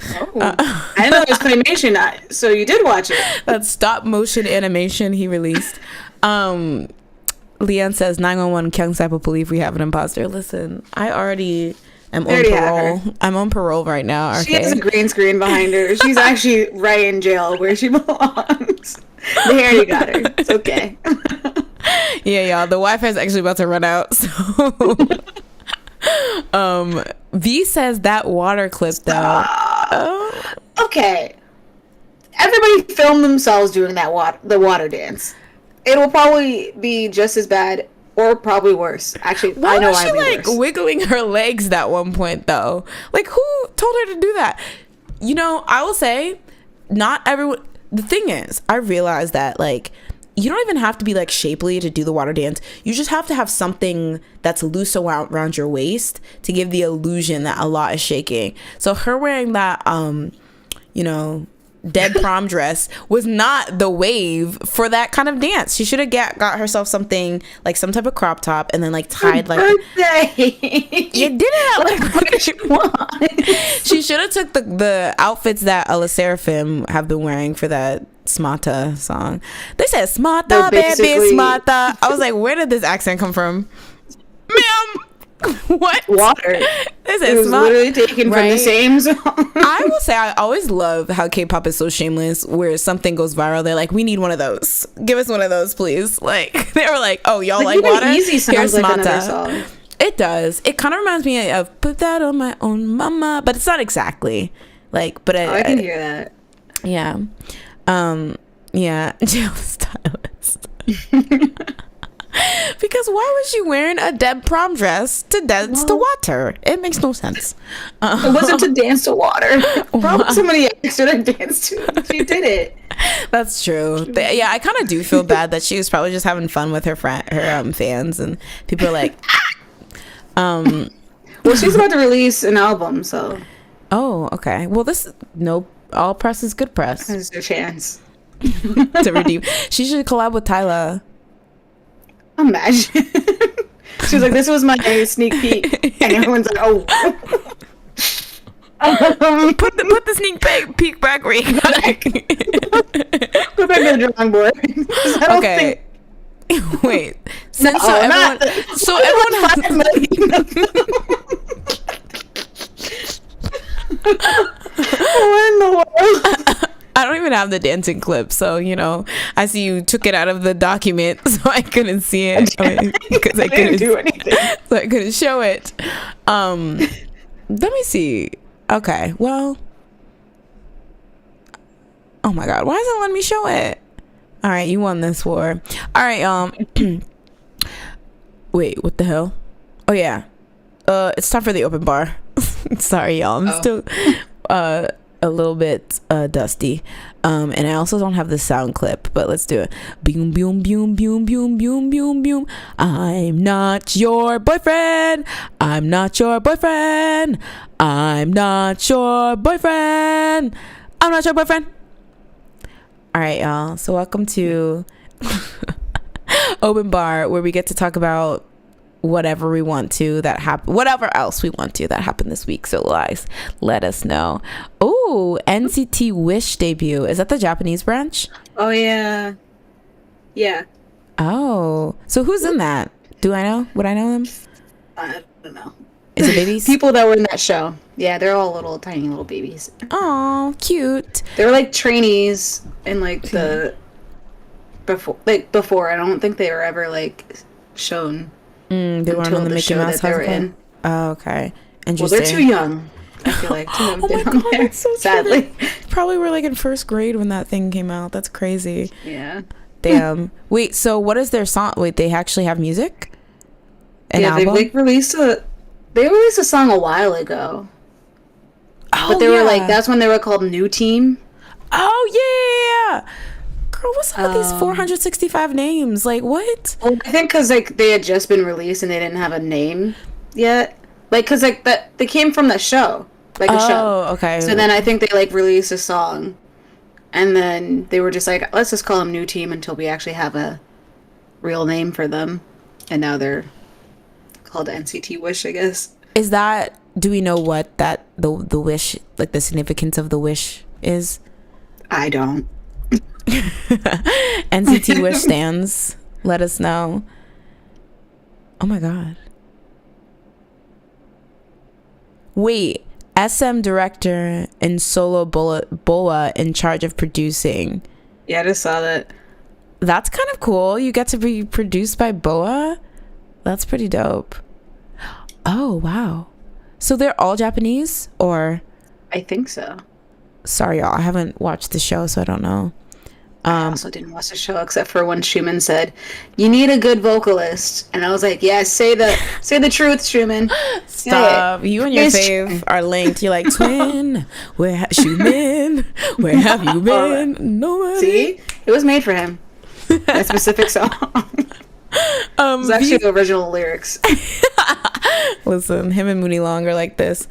I didn't know it was claymation, so you did watch it. That stop motion animation he released. Leanne says 911 Kyung Sap believe we have an imposter. Listen, I already am on parole. I'm on parole right now. Okay? She has a green screen behind her. She's actually right in jail where she belongs. They already got her. It's okay. Yeah, y'all. The Wi-Fi is actually about to run out. So, V says that water clip though. Okay. Everybody filmed themselves doing the water dance. It will probably be just as bad or probably worse. Actually, I know why. Why was she like wiggling her legs at one point though? Like, who told her to do that? You know, I will say, not everyone. The thing is, I realized that like you don't even have to be like shapely to do the water dance. You just have to have something that's loose around your waist to give the illusion that a lot is shaking. So her wearing that, you know, dead prom dress was not the wave for that kind of dance. She should have got herself something like some type of crop top and then like tied like birthday. You did it. Like, what did you want? She should have took the outfits that Serafim have been wearing for that Smata song. They said Smata, baby, Smata. I was like, where did this accent come from, ma'am? What? Water. It was literally taken from the same song. I will say I always love how K-pop is so shameless, where something goes viral, they're like, we need one of those, give us one of those please. Like they were like, oh, y'all like water, Easy sounds here's like Mata. song. It does. It kind of reminds me of Put That on My Own Mama, but it's not exactly like, but I can hear that. Yeah. Yeah. Jail stylist. Because why was she wearing a dead prom dress to dance to water? It makes no sense. It wasn't to dance to water. Probably somebody asked her to dance to. She did it. That's true. Yeah, I kind of do feel bad that she was probably just having fun with her fans, and people are like, Well, she's about to release an album, so. Oh, okay. Well, all press is good press. This is her chance to redeem. She should collab with Tyla. Imagine. She was like, this was my sneak peek, and everyone's like, oh. Put the sneak peek back where you got it. Go back to the drawing board. Okay. Wait. So everyone has what in the world? I don't even have the dancing clip, so you know, I see you took it out of the document, so I couldn't see it because I couldn't do anything, so I couldn't show it. Let me see. Okay, well, oh my god, why isn't it letting me show it? All right, you won this war. All right, wait, what the hell? Oh yeah, it's time for the open bar. Sorry, y'all, I'm still a little bit dusty, and I also don't have the sound clip, but let's do it. Boom boom boom boom boom boom boom boom. I'm not your boyfriend. I'm not your boyfriend. I'm not your boyfriend. I'm not your boyfriend. All right, y'all, so welcome to open bar, where we get to talk about whatever we want to that happen, whatever else we want to that happened this week. So guys, let us know. Oh, NCT Wish debut. Is that the Japanese branch? Oh yeah. Oh, so who's in that? Do I know? Would I know them? don't know. Is it babies? People that were in that show. Yeah, they're all little tiny little babies. Oh, cute. They were like trainees in like the before. I don't think they were ever like shown. They weren't on the Mickey Mouse they were Club? in. Oh, okay. Well, Interesting. they're too young. I feel like to have Oh my been on god, there, that's so sadly. true. Probably were like in first grade when that thing came out. That's crazy. Yeah. Damn. Wait, so what is their song? Wait, they actually have music? An yeah, album? they released a song a while ago. Oh, But they were like, that's when they were called New Team. Oh yeah. Girl, what's up with these 465 names? Like, what? Well, I think because like they had just been released and they didn't have a name yet. Like, because like they came from the show, like a show. Oh, okay. So then I think they like released a song, and then they were just like, let's just call them New Team until we actually have a real name for them. And now they're called NCT Wish, I guess. Is that? Do we know what that the wish, like the significance of the wish is? I don't. NCT Wish stands. Let us know. Oh my god. Wait, SM director and Solo Boa in charge of producing. Yeah, I just saw that. That's kind of cool. You get to be produced by Boa. That's pretty dope. Oh wow. So they're all Japanese, or? I think so. Sorry, y'all. I haven't watched the show, so I don't know. I also didn't watch the show except for when Schumann said, "You need a good vocalist," and I was like, "Yeah, say the truth, Schumann." Stop! You and your It's fave are linked. You're like twin. Where Schumann? Where have you been? Nobody. See, it was made for him. That specific song. It was actually the original lyrics. Listen, him and Mooney Long are like this.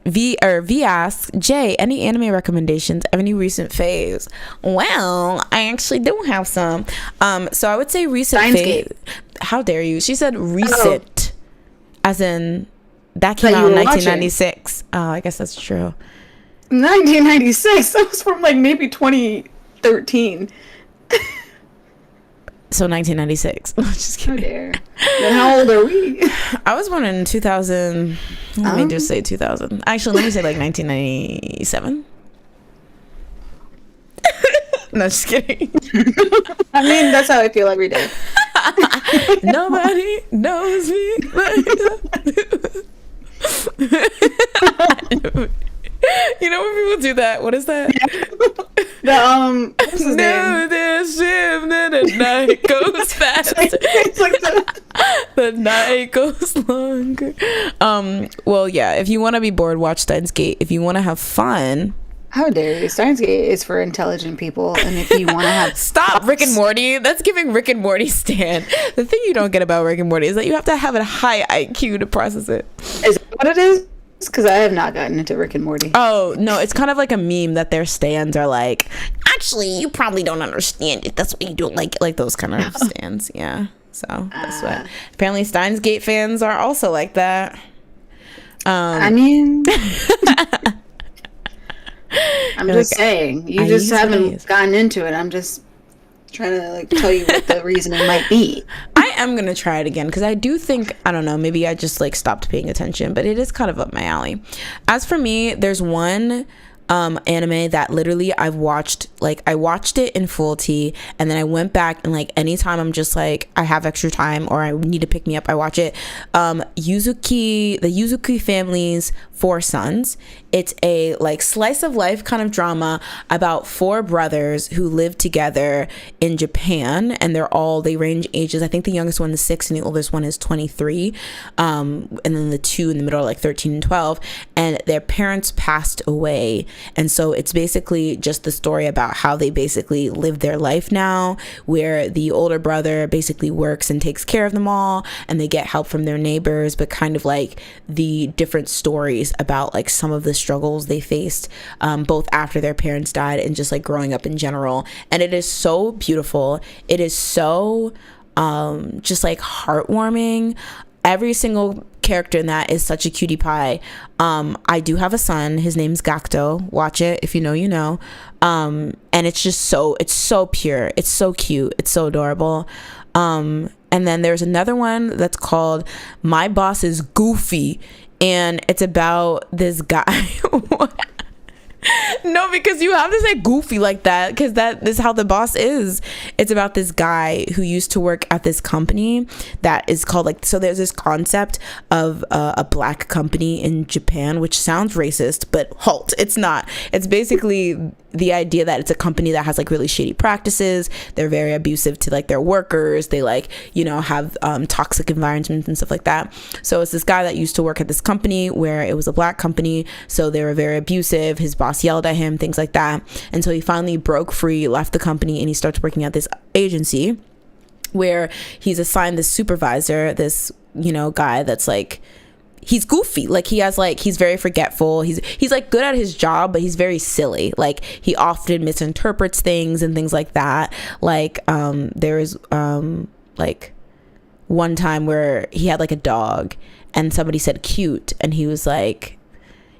V asks, Jay, any anime recommendations of any recent faves? Well, I actually do have some. So I would say recent fave. How dare you? She said recent, as in that came out in 1996. Oh, I guess that's true. 1996. That was from like maybe 2013. So 1996. Just kidding. How dare. Then how old are we? I was born in 2000. Let me just say 2000. Actually, let me say like 1997. No, just kidding. I mean, that's how I feel every day. Nobody knows me. You know when people do that? What is that? What's his name? No, there's ship, then the night goes faster. It's like The night goes longer. Well, yeah, if you want to be bored, watch Steins Gate. If you want to have fun... How dare you? Steins Gate is for intelligent people, and if you want to have... Stop, Rick and Morty. That's giving Rick and Morty stand. The thing you don't get about Rick and Morty is that you have to have a high IQ to process it. Is that what it is? Because I have not gotten into Rick and Morty. Oh, no, it's kind of like a meme that their stands are like, actually, you probably don't understand it. That's why you don't like those kind of stands. Yeah, so that's what. Apparently, Steins Gate fans are also like that. I mean... I'm just saying. You just haven't gotten into it. I'm just trying to like tell you what the reasoning might be. I am gonna try it again because I do think, I don't know, maybe I just like stopped paying attention, but it is kind of up my alley. As for me, there's one anime that literally I watched it in full T, and then I went back and like anytime I'm just like I have extra time or I need to pick me up, I watch it. The Yuzuki family's Four Sons. It's a like slice of life kind of drama about four brothers who live together in Japan, and they range ages. I think the youngest one is 6 and the oldest one is 23, and then the two in the middle are like 13 and 12, and their parents passed away, and so it's basically just the story about how they basically live their life now, where the older brother basically works and takes care of them all, and they get help from their neighbors, but kind of like the different stories about like some of the struggles they faced both after their parents died and just like growing up in general. And it is so beautiful. It is so just like heartwarming. Every single character in that is such a cutie pie. I do have a son. His name's Gakto. Watch it. If you know, you know. And it's just so pure. It's so cute. It's so adorable. And And then there's another one that's called My Boss is Goofy, and it's about this guy. No, because you have to say goofy like that, because that is how the boss is. It's about this guy who used to work at this company that is called, like, so there's this concept of a black company in Japan, which sounds racist, but halt, it's not. It's basically the idea that it's a company that has like really shady practices. They're very abusive to like their workers. They like, you know, have toxic environments and stuff like that. So it's this guy that used to work at this company where it was a black company, so they were very abusive. His boss yelled at him, things like that. And so he finally broke free, left the company, and he starts working at this agency where he's assigned this supervisor, this, you know, guy that's like, he's goofy. Like, he has like, he's very forgetful. He's like good at his job, but he's very silly. Like, he often misinterprets things and things like that. Like, there was like one time where he had like a dog and somebody said cute, and he was like,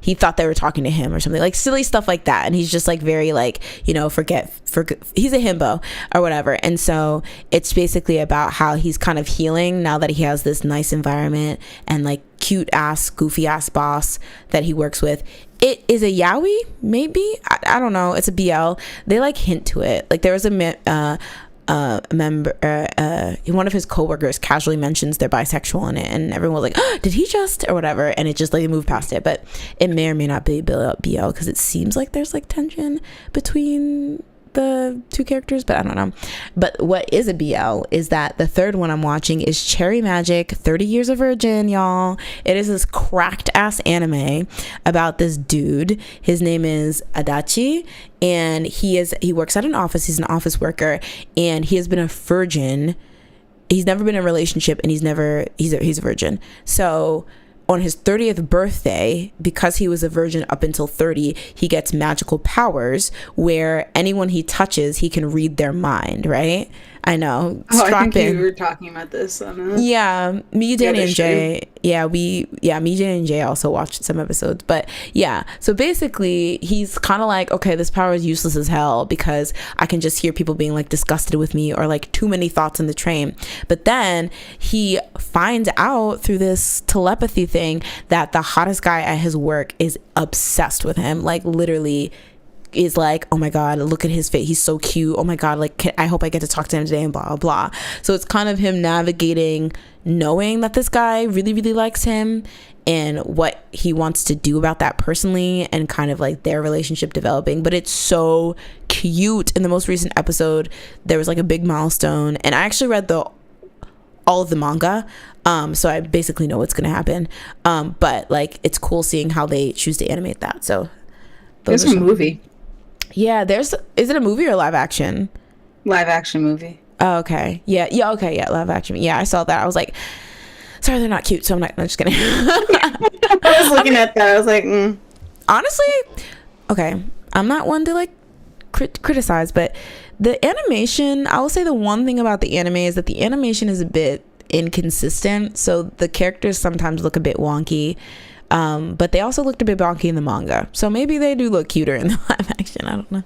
he thought they were talking to him or something, like silly stuff like that. And he's just like very like, you know, he's a himbo or whatever. And so it's basically about how he's kind of healing now that he has this nice environment and like cute ass, goofy ass boss that he works with. It is a yaoi, maybe, I don't know. It's a BL. They like hint to it. Like, there was a member, one of his coworkers casually mentions they're bisexual in it, and everyone was like, oh, did he just, or whatever, and it just like moved past it. But it may or may not be BL, because it seems like there's like tension between the two characters, but I don't know. But what is a BL is that the third one I'm watching is Cherry Magic 30 Years of Virgin, y'all. It is this cracked ass anime about this dude. His name is Adachi, and he works at an office. He's an office worker, and he has been a virgin. He's never been in a relationship, and he's a virgin. So on his 30th birthday, because he was a virgin up until 30, he gets magical powers where anyone he touches, he can read their mind, right? I know. Oh, I think you were talking about this on yeah, me, Danny, and Jay. Me, Jay, and Jay also watched some episodes. But yeah, so basically, he's kind of like, okay, this power is useless as hell because I can just hear people being like disgusted with me or like too many thoughts in the train. But then he finds out through this telepathy thing that the hottest guy at his work is obsessed with him, like literally is like, oh my god, look at his face, he's so cute, oh my god, like I hope I get to talk to him today, and blah blah blah. So it's kind of him navigating knowing that this guy really really likes him and what he wants to do about that personally, and kind of like their relationship developing. But it's so cute. In the most recent episode there was like a big milestone, and I actually read all of the manga, so I basically know what's gonna happen, but like it's cool seeing how they choose to animate that. So there's a movie. Yeah, is it a movie or live action? Live action movie. Oh, okay. Yeah, live action. Yeah, I saw that. I was like, sorry, they're not cute, so I'm just kidding. I was looking at that. I was like, honestly, okay, I'm not one to like criticize, but the animation, I will say the one thing about the anime is that the animation is a bit inconsistent, so the characters sometimes look a bit wonky. But they also looked a bit bonky in the manga, so maybe they do look cuter in the live action. I don't know.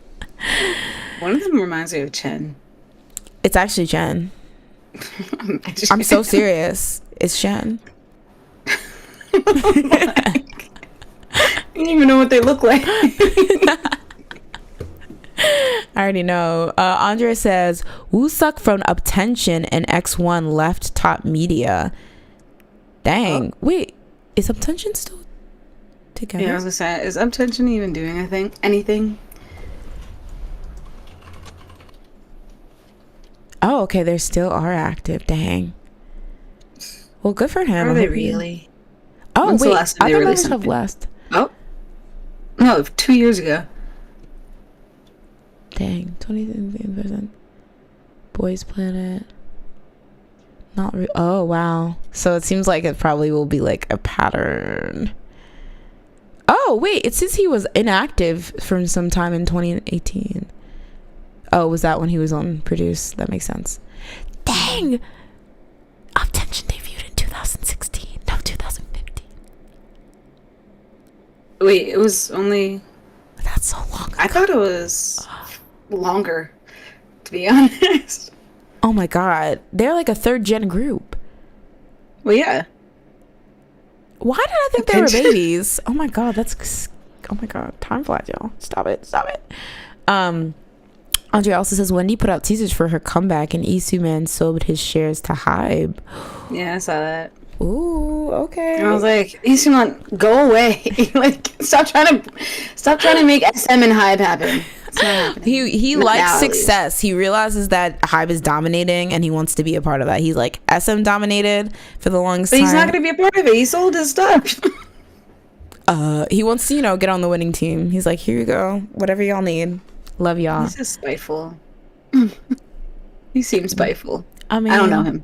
One of them reminds me of Chen. It's actually Chen. I'm so serious. It's Chen. I don't even know what they look like. I already know. Andre says, Woo suck from Uptension and X1 left Top Media. Dang. Oh. Wait. Is Uptension still together? Yeah, I was gonna say, is Uptension even doing anything? Oh, okay, they still are active. Dang. Well, good for him. Are they really? Oh, when's wait. The last time I they thought released that was something? last. Oh. No, 2 years ago. Dang. 20% Boys Planet. Oh wow, so it seems like it probably will be like a pattern. Oh wait, it says he was inactive from some time in 2018. Oh, was that when he was on Produce? That makes sense. Dang, Uptension debuted in 2016. No, 2015. Wait, it was only... That's so long ago. I thought it was longer, to be honest. Oh my god, they're like a third gen group. Well, yeah. Why did I think they were babies? Oh my god, oh my god, time flies, y'all. Stop it. Andre also says Wendy put out teasers for her comeback, and Isuman sold his shares to Hybe. Yeah, I saw that. Ooh, okay. I was like, Isuman, go away. Like, stop trying to make SM and Hybe happen. It's not happening. He likes success. He realizes that Hybe is dominating, and he wants to be a part of that. He's like, SM dominated for the longest time. But he's not going to be a part of it. He sold his stuff. He wants to, get on the winning team. He's like, here you go. Whatever y'all need. Love y'all. He's just spiteful. He seems spiteful. I mean, I don't know him.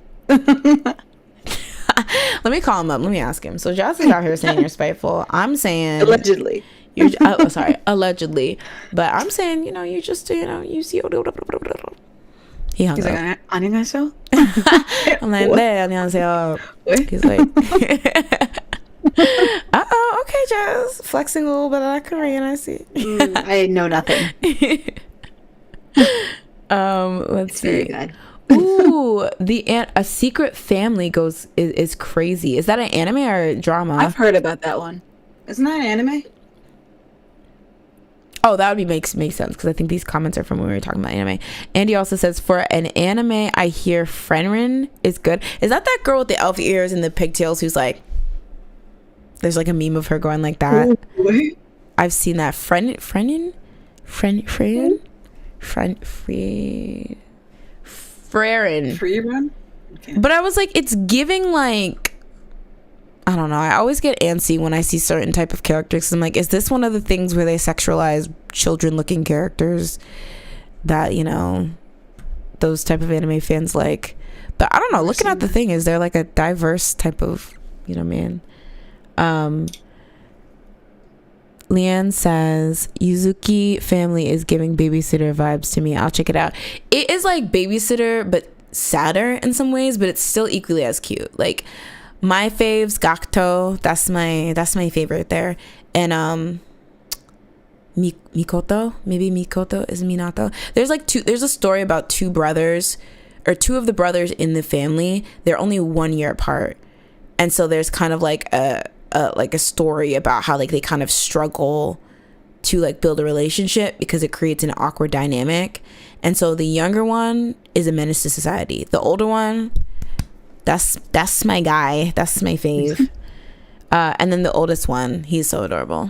Let me call him up. Let me ask him. So Joss is out here saying you're spiteful. I'm saying allegedly. You're sorry, allegedly. But I'm saying, you just, you see. He hung He's up. like, 안녕하세요? I'm like, 네, 안녕하세요. He's like, okay, Jazz. Flexing a little bit of that Korean, I see. I know nothing. Let's see. Very good. Ooh, a secret family is crazy. Is that an anime or a drama? I've heard about that one. Isn't that an anime? Oh, that would makes sense, because I think these comments are from when we were talking about anime. Andy also says, for an anime, I hear Frenrin is good. Is that girl with the elf ears and the pigtails who's like, there's like a meme of her going like that? Oh, I've seen that. Frerin? Free run? Okay. But I was like, it's giving like, I don't know. I always get antsy when I see certain type of characters. I'm like, is this one of the things where they sexualize children-looking characters that, those type of anime fans like? But I don't know. Looking at the thing, is there like a diverse type of, man? Leanne says Yuzuki family is giving babysitter vibes to me. I'll check it out. It is like babysitter, but sadder in some ways, but it's still equally as cute. Like, my faves, Gakuto, that's my favorite there. And Mikoto, maybe Mikoto is Minato. There's a story about two brothers, or two of the brothers in the family. They're only 1 year apart, and so there's kind of like a story about how like they kind of struggle to like build a relationship because it creates an awkward dynamic. And so the younger one is a menace to society. The older one, that's my guy. That's my fave. And then the oldest one, he's so adorable.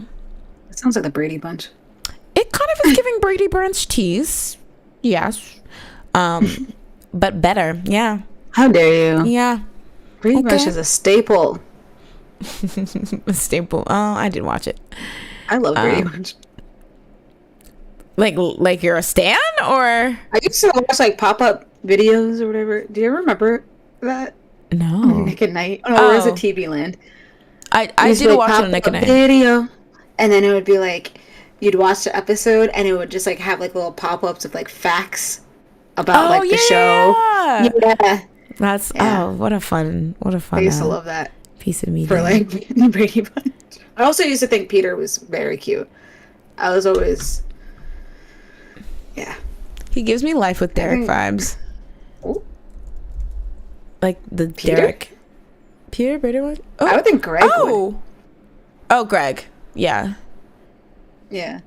It sounds like the Brady Bunch. It kind of is giving Brady Bunch tease. Yes. But better. Yeah. How dare you? Yeah. Brady Bunch is a staple. A staple. Oh, I did watch it. I love Brady Bunch. Like you're a stan, or? I used to watch like pop-up videos or whatever. Do you ever remember that? No. Nick at Night. Oh, or is it TV Land? I did watch it on Nick at Night. Video, and then it would be like you'd watch the episode, and it would just like have like little pop-ups of like facts about the show. Yeah. That's what a fun. I used to love that piece of media for like Brady Bunch. I also used to think Peter was very cute. I was always, He gives me Life with Derek vibes. Ooh. Like the Peter? Derek. Peter Brady Bunch? Oh. I would think Greg would. Oh, Greg. Yeah. Yeah.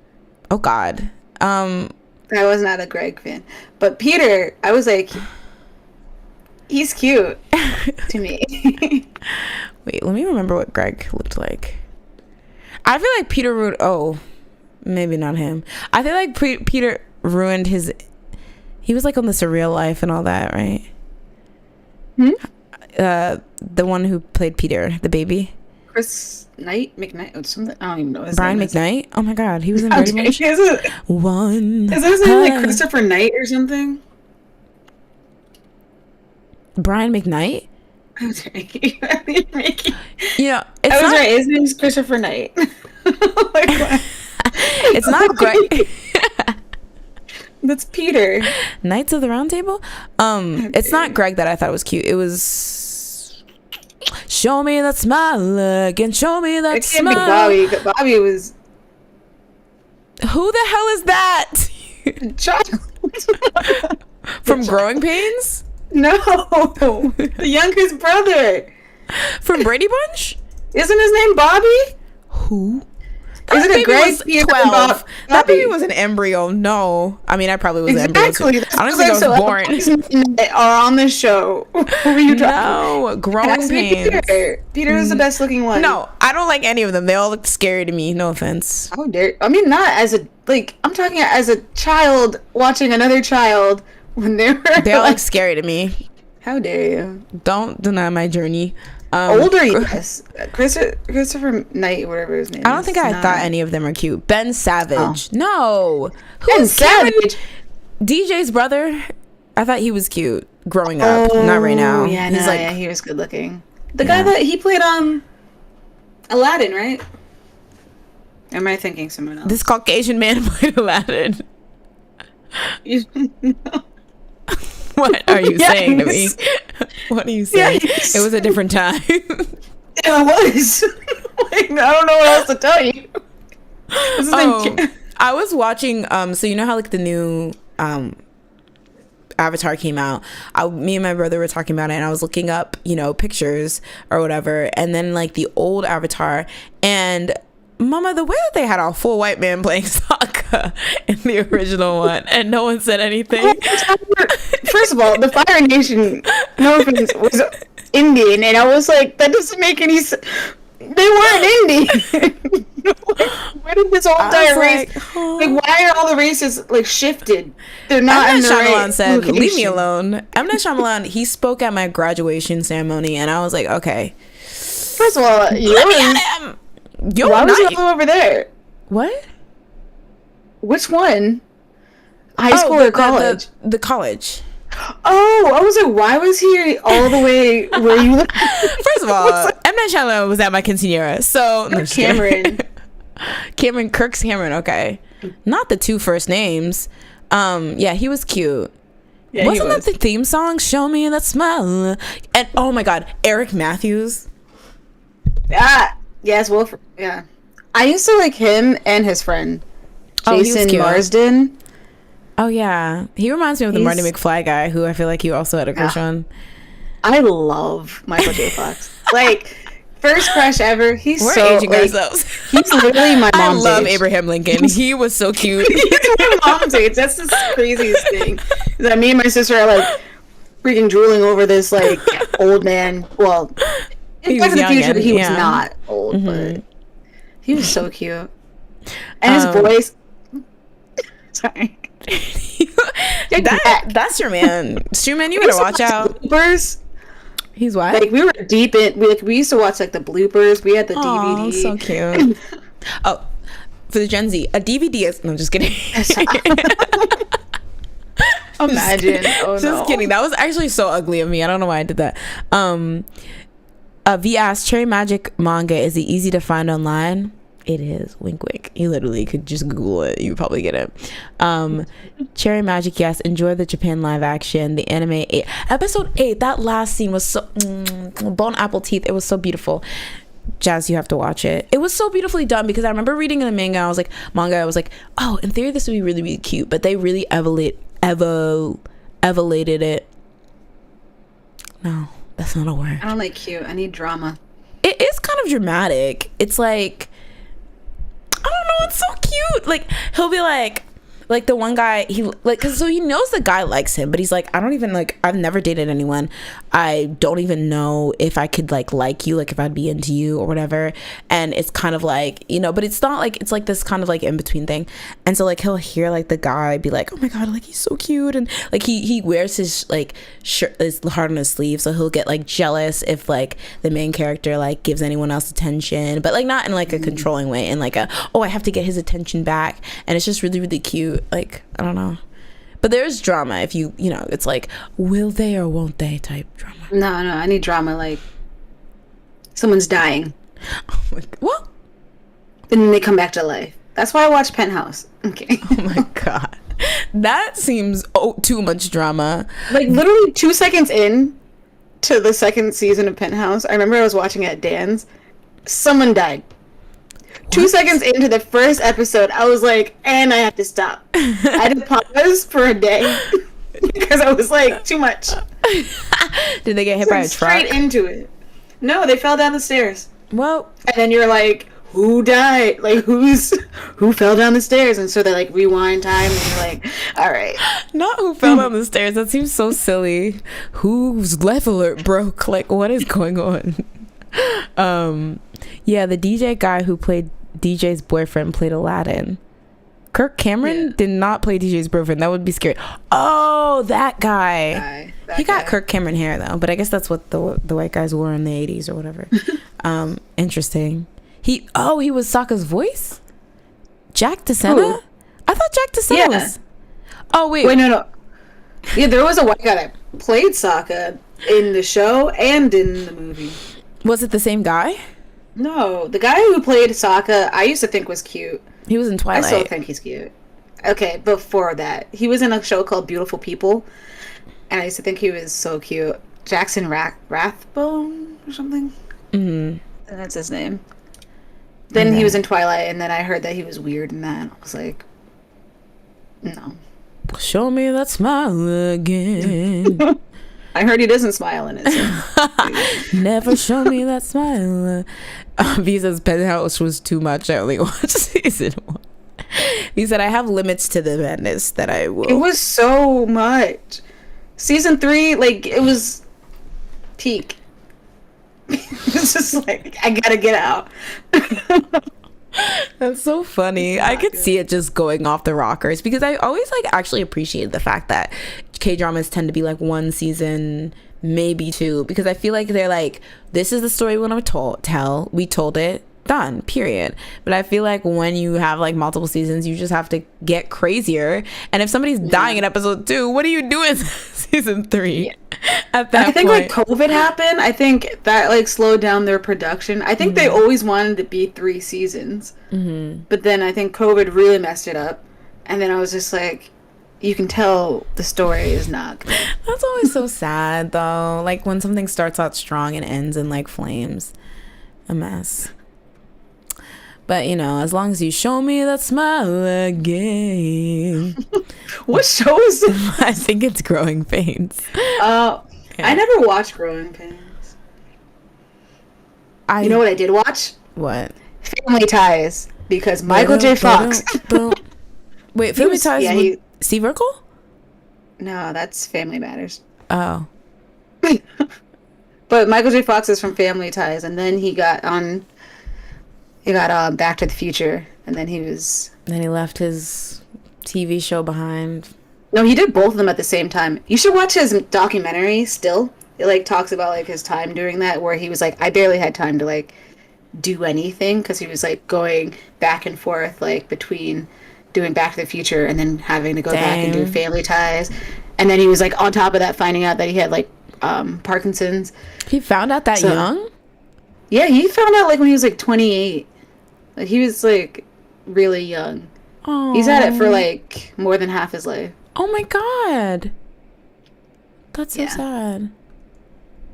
Oh God. I was not a Greg fan, but Peter, I was like, he's cute to me. Wait, let me remember what Greg looked like. I feel like Peter ruined. Oh, maybe not him. I feel like Peter ruined his. He was like on the Surreal Life and all that, right? The one who played Peter, the baby. Chris McKnight or something. I don't even know his Brian name. McKnight. Oh my God, he was in Brady Bunch. Is One. his name like Christopher Knight or something? Brian McKnight. I was right. It's I was not, right. His name's Christopher Knight. Like, what? It's not Greg. That's Peter. Knights of the Round Table. It's not Greg that I thought was cute. It was show me that smile again. Show me that It can't smile. be Bobby. Bobby was Who the hell is that? child. From Growing Pains? No, the youngest brother. From Brady Bunch? Isn't his name Bobby? Who? Isn't it Greg? 12. That baby was an embryo. No. I mean, I probably was an embryo too. I don't think I was born. They are on the show. Who are you No, growing pains. Peter is the best looking one. No, I don't like any of them. They all look scary to me. No offense. How dare? I mean, not as a I'm talking as a child watching another child when they all look scary to me. How dare you? Don't deny my journey. Older, yes. Christopher Knight, whatever his name is. I don't think I thought any of them are cute. Ben Savage. Oh. No. Ben Savage? DJ's brother. I thought he was cute growing up. Not right now. Yeah, he was good looking. The guy that he played Aladdin, right? Or am I thinking someone else? This Caucasian man played Aladdin. What are you saying to me? What are you saying? Yes. It was a different time. It was. I don't know what else to tell you. I was watching. So you know how like the new Avatar came out. Me and my brother were talking about it, and I was looking up, pictures or whatever, and then like the old Avatar, and Mama, the way that they had a full white man playing Sokka in the original one, and no one said anything. First of all, the Fire Nation, no offense, was Indian, and I was like, that doesn't make any sense. They weren't Indian. Where did this whole entire race? Like, why are all the races like shifted? They're not in the right Shyamalan said, location. "Leave me alone." M. Night Shyamalan, he spoke at my graduation ceremony, and I was like, okay. First of all, why was you over there? What? Which one? High school or college? The college. Oh, I was like, why was he all the way where you live? First of all, M. Night Shyamalan was at my quinceañera, so Cameron. Kirk's Cameron, okay. Not the two first names. Yeah, he was cute. Yeah, wasn't that the theme song? Show me that smile. And oh my god, Eric Matthews. Yes, Wolf. Yeah, I used to like him and his friend Jason Marsden. Oh yeah, he reminds me of the Marty McFly guy, who I feel like you also had a crush on. I love Michael J. Fox. Like, first crush ever. We're aging ourselves. He's literally my mom's age. I love Abraham Lincoln. He was so cute. He's my mom's age. That's the craziest thing. That me and my sister are like freaking drooling over this like old man. Well, in Back to the Future, he was not old, but he was so cute. And his voice. Sorry. That's your man. Struman, you better watch out. Bloopers. He's what? Like, we were deep in. We used to watch like the bloopers. We had the DVD. So cute. Oh, for the Gen Z, a DVD is. No, just kidding. Imagine. Just kidding. That was actually so ugly of me. I don't know why I did that. V asked, Cherry Magic manga, is it easy to find online? It is. Wink wink. You literally could just Google it. You probably get it. Cherry Magic, yes. Enjoy the Japan live action. The anime 8. Episode 8. That last scene was so bone apple teeth. It was so beautiful. Jazz, you have to watch it. It was so beautifully done because I remember reading in the manga. I was like, oh, in theory this would be really, really cute, but they really elevated it. No, that's not a word. I don't like cute. I need drama. It is kind of dramatic. It's like, I don't know, it's so cute. Like, he'll be like the one guy, he like, cause so he knows the guy likes him, but he's like, I don't even like, I've never dated anyone. I don't even know if I could like you, like if I'd be into you or whatever. And it's kind of like, but it's not like, it's like this kind of like in between thing. And so like, he'll hear like the guy be like, oh my God, like he's so cute. And like, he wears his like shirt, his heart on his sleeve. So he'll get like jealous if like the main character like gives anyone else attention, but like not in like a controlling way, in like I have to get his attention back. And it's just really, really cute. Like, I don't know, but there's drama if you it's like, will they or won't they type drama. No, I need drama, like someone's dying. What? And then they come back to life. That's why I watch Penthouse. Okay. Oh my God, that seems too much drama. Like literally 2 seconds in to the second season of Penthouse, I remember I was watching it at Dan's. Someone died. What? 2 seconds into the first episode, I was like, and I have to stop. I had to pause for a day because I was like, too much. Did they get hit by a truck? Straight into it. No, they fell down the stairs. Well, And then you're like, who died? Like, who fell down the stairs? And so they like rewind time, and you're like, all right. not who fell down the stairs. That seems so silly. Whose life alert broke? Like, what is going on? Yeah, the DJ guy who played DJ's boyfriend played Aladdin. Kirk Cameron did not play DJ's boyfriend. That would be scary. Oh, that guy. He got Kirk Cameron hair though, but I guess that's what the white guys wore in the 80s or whatever. Interesting. He was Sokka's voice? Jack DeSena? I thought Jack DeSena was. Oh wait. Wait, no. Yeah, there was a white guy that played Sokka in the show and in the movie. Was it the same guy? No, the guy who played Sokka, I used to think was cute. He was in Twilight. I still think he's cute. Okay, before that, he was in a show called Beautiful People, and I used to think he was so cute. Jackson Rathbone or something. Mm-hmm. That's his name. Then he was in Twilight, and then I heard that he was weird in that. I was like, no. Show me that smile again. I heard he doesn't smile in it. So. Never show me that smile. Visa's Penthouse was too much. I only watched season 1. He said, I have limits to the madness that I will. It was so much. Season 3, like, it was peak. It's just like, I gotta get out. That's so funny. I could see it just going off the rockers, because I always like actually appreciated the fact that K-dramas tend to be like 1 season, maybe 2, because I feel like they're like, this is the story we want to tell. We told it, done, period. But I feel like when you have like multiple seasons, you just have to get crazier. And if somebody's dying in episode 2, what are you doing in season 3? At that I think point, like COVID happened. I think that like slowed down their production. I think they always wanted to be 3 seasons, but then I think COVID really messed it up. And then I was just like, you can tell the story is not good. That's always so sad though. Like when something starts out strong and ends in like flames. A mess. But you know, as long as you show me that smile again. What show is this? I think it's Growing Pains. I never watched Growing Pains. You know what I did watch? What? Family Ties, because Michael J. Fox. Wait, Family Ties with Steve Urkel? No, that's Family Matters. Oh. But Michael J. Fox is from Family Ties, and then he got Back to the Future, and then he left his TV show behind. No, he did both of them at the same time. You should watch his documentary still. It like talks about like his time doing that, where he was like, I barely had time to like do anything, because he was like going back and forth like between doing Back to the Future and then having to go back and do Family Ties. And then he was like on top of that finding out that he had like Parkinson's. He found out that young? Yeah, he found out like when he was like 28. Like he was like really young. Oh. He's had it for like more than half his life. Oh my god. That's so sad.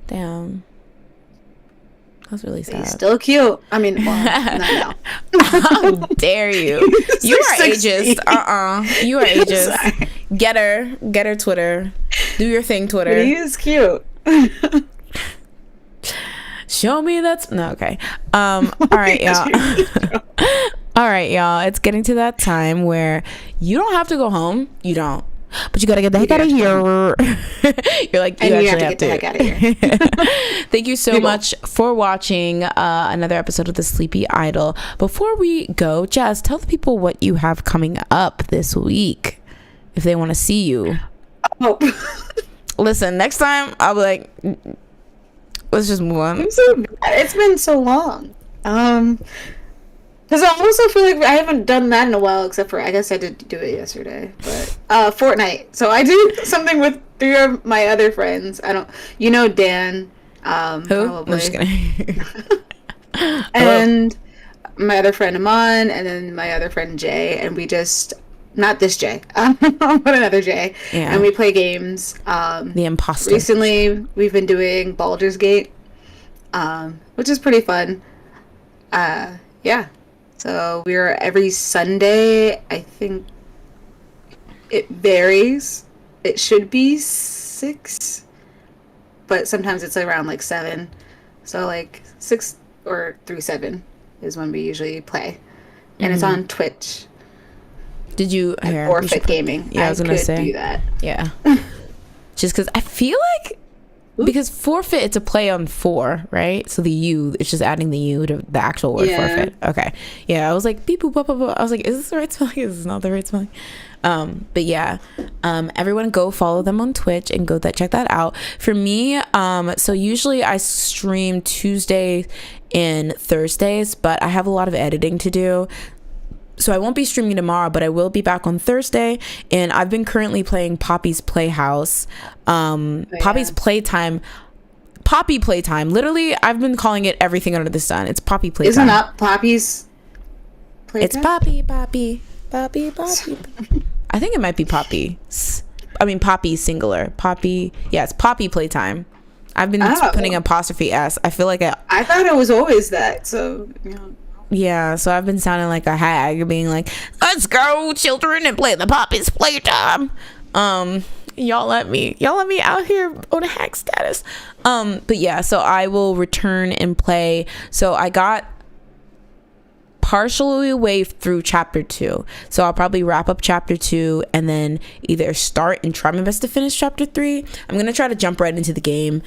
Damn. That's really sad. He's still cute. I mean, well, not now. How dare you? You are ageist. You are ageist. Get her Twitter. Do your thing, Twitter. But he is cute. Show me that's no, okay. All right, y'all. All right, y'all. It's getting to that time where you don't have to go home. You don't. But you gotta get the heck out of here. You're like, you actually have to get the heck out of here. Thank you so much for watching another episode of The Sleepy Idol. Before we go, Jazz, tell the people what you have coming up this week if they want to see you. Oh. Listen, next time I'll be like, let's just move on. It's been so long. Because I also feel like I haven't done that in a while, except for, I guess I did do it yesterday, but Fortnite. So I do something with 3 of my other friends. You know Dan. Who? Probably. I'm just kidding. And my other friend Aman, and then my other friend Jay, and we just, not this Jay, but another Jay, and we play games. The Imposter. Recently, we've been doing Baldur's Gate, which is pretty fun. Yeah. So we're every Sunday. I think it varies. It should be 6 but sometimes it's around like 7. So like 6 or through 7 is when we usually play, and it's on Twitch. Did you at Forfeit Gaming? Yeah, I was gonna say do that. Yeah, just because I feel like because forfeit, it's a play on 4, right? So the U, it's just adding the U to the actual word forfeit. Okay, yeah, I was like beep boop blah, blah, blah. I was like, is this the right spelling? Is this not the right spelling? But yeah, everyone go follow them on Twitch and go check that out. For me, so usually I stream Tuesday and Thursdays, but I have a lot of editing to do. So I won't be streaming tomorrow, but I will be back on Thursday. And I've been currently playing Poppy's Playhouse. Poppy's Playtime. Poppy Playtime. Literally, I've been calling it everything under the sun. It's Poppy Playtime. Isn't that Poppy's Playtime? It's Poppy. I think it might be Poppy. I mean, Poppy singular. Poppy. Yeah, it's Poppy Playtime. I've been putting apostrophe S. I feel like I thought it was always that. So, yeah, so I've been sounding like a hag, being like, let's go, children, and play the Poppy's Playtime. Y'all let me out here on a hack status. But yeah, so I will return and play. So I got partially away through chapter 2, so I'll probably wrap up chapter 2 and then either start and try my best to finish chapter 3. I'm gonna try to jump right into the game,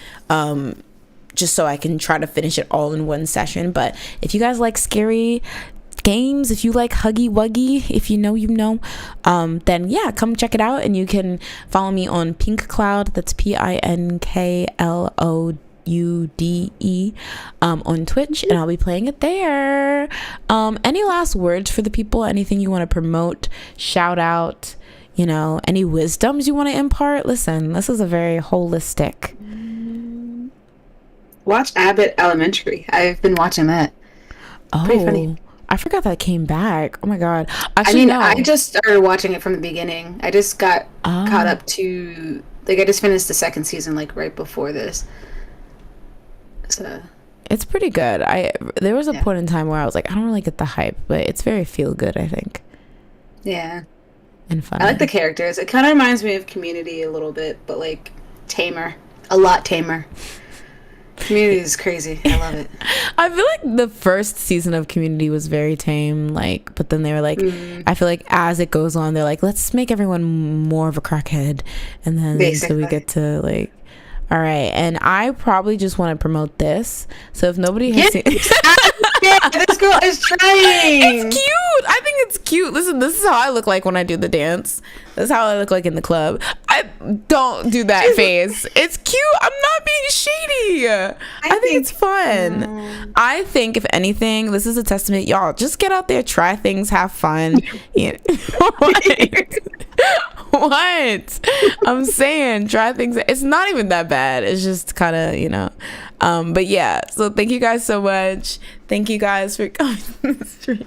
just so I can try to finish it all in one session. But if you guys like scary games, if you like Huggy Wuggy, if you know, then yeah, come check it out. And you can follow me on Pink Cloud, that's PinkLoude on Twitch, and I'll be playing it there. Any last words for the people? Anything you want to promote, shout out, any wisdoms you want to impart? Listen, this is a very holistic. Watch Abbott Elementary. I've been watching that. Pretty funny. I forgot that came back. Oh my god. Actually, I just started watching it from the beginning. I just got caught up to, like, I just finished the 2nd season, like, right before this. So it's pretty good. There was a point in time where I was like, I don't really get the hype, but it's very feel good, I think. Yeah. And fun. I like the characters. It kind of reminds me of Community a little bit, but like tamer. A lot tamer. Community is crazy. I love it. I feel like the first season of Community was very tame, but then they were like, I feel like as it goes on, they're like, let's make everyone more of a crackhead, and then so we get to like, all right. And I probably just want to promote this. So if nobody has seen this girl is trying. It's cute. I think it's cute. Listen, this is how I look like when I do the dance. This is how I look like in the club. I don't do that face. It's cute. I'm not being shady. I think it's fun. I think if anything, this is a testament. Y'all just get out there, try things, have fun. What? I'm saying try things. It's not even that bad. It's just kind of, but yeah, so thank you guys so much. Thank you guys for coming to the stream.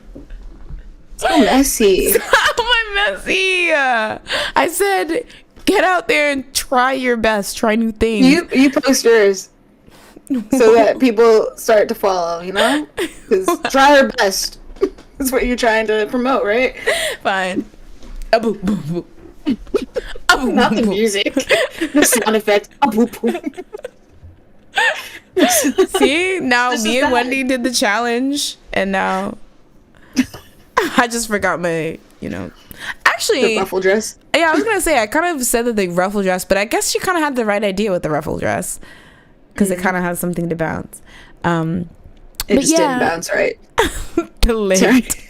So messy. How am I messy? I said get out there and try your best, try new things. You post yours so that people start to follow, because try your best is what you're trying to promote, right? Fine. Not the music. The sound effect. See, now me and Wendy did the challenge, and now I just forgot my, actually, the ruffle dress. Yeah, I was gonna say I kind of said that the ruffle dress, but I guess she kind of had the right idea with the ruffle dress because it kind of has something to bounce. It just didn't bounce right. The late.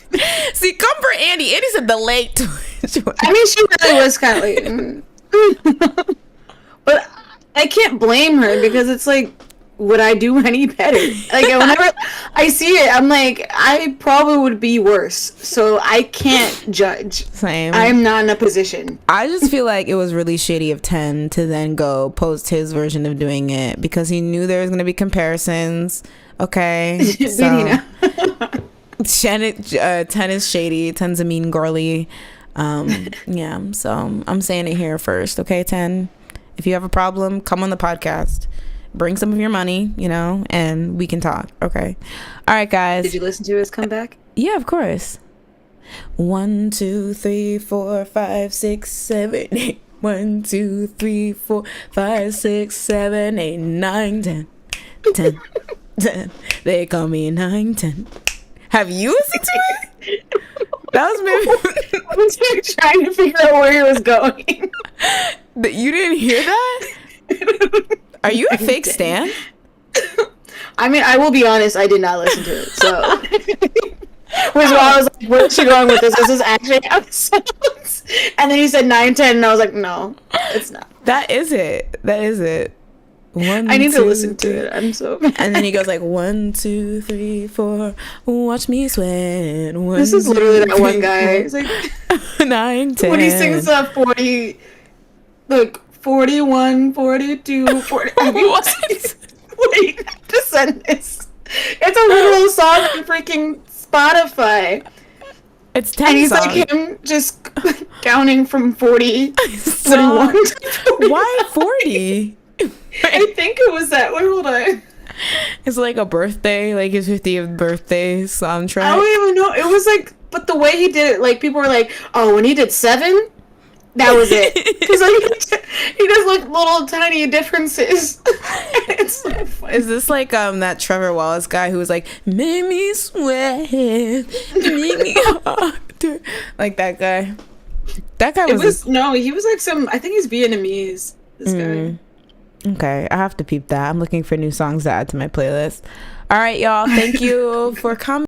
See, come for Andy. Andy said the late. I mean, she really was kind of late. But I can't blame her because it's like, would I do any better? Like, whenever I see it, I'm like, I probably would be worse. So I can't judge. Same. I'm not in a position. I just feel like it was really shady of 10 to then go post his version of doing it because he knew there was going to be comparisons. Okay. So 10 is shady. 10's a mean girly. Yeah. So I'm saying it here first. Okay, 10. If you have a problem, come on the podcast. Bring some of your money, and we can talk. Okay. All right, guys. Did you listen to his comeback? Yeah, of course. 1, 2, 3, 4, 5, 6, 7, 8. 1, 2, 3, 4, 5, 6, 7, 8, 9, 10. 10. 10. They call me 9, 10. Have you listened to it? That was maybe. I was like trying to figure out where he was going. You didn't hear that? Are you a fake stan? I mean, I will be honest, I did not listen to it, so. Which why I was like, where's she going with this? This is actually how it sounds. And then he said 9, 10, and I was like, no, it's not. That is it. That is it. 1, I need 2, to listen to it. I'm so mad. And then he goes like 1, 2, 3, 4. Watch me sweat. 1, This is literally that one guy. It's like 9, 10. when he sings 40, like 41, 42, 40. What? Wait, I have to send this. It's a literal song on freaking Spotify. It's 10 And he's songs. like him just counting from 40, Stop. 41 to 40. Why 40? I think it was that. Wait, hold on. It's like a birthday, like his 50th birthday soundtrack. I don't even know. It was like, but the way he did it, like people were like, oh, when he did 7, that was it. Because like he does like little tiny differences. It's so funny. Is this like that Trevor Wallace guy who was like, make me sweat, make me harder, like that guy? That guy was. No, he was like some. I think he's Vietnamese. This guy. Okay, I have to peep that. I'm looking for new songs to add to my playlist. All right, y'all. Thank you for coming.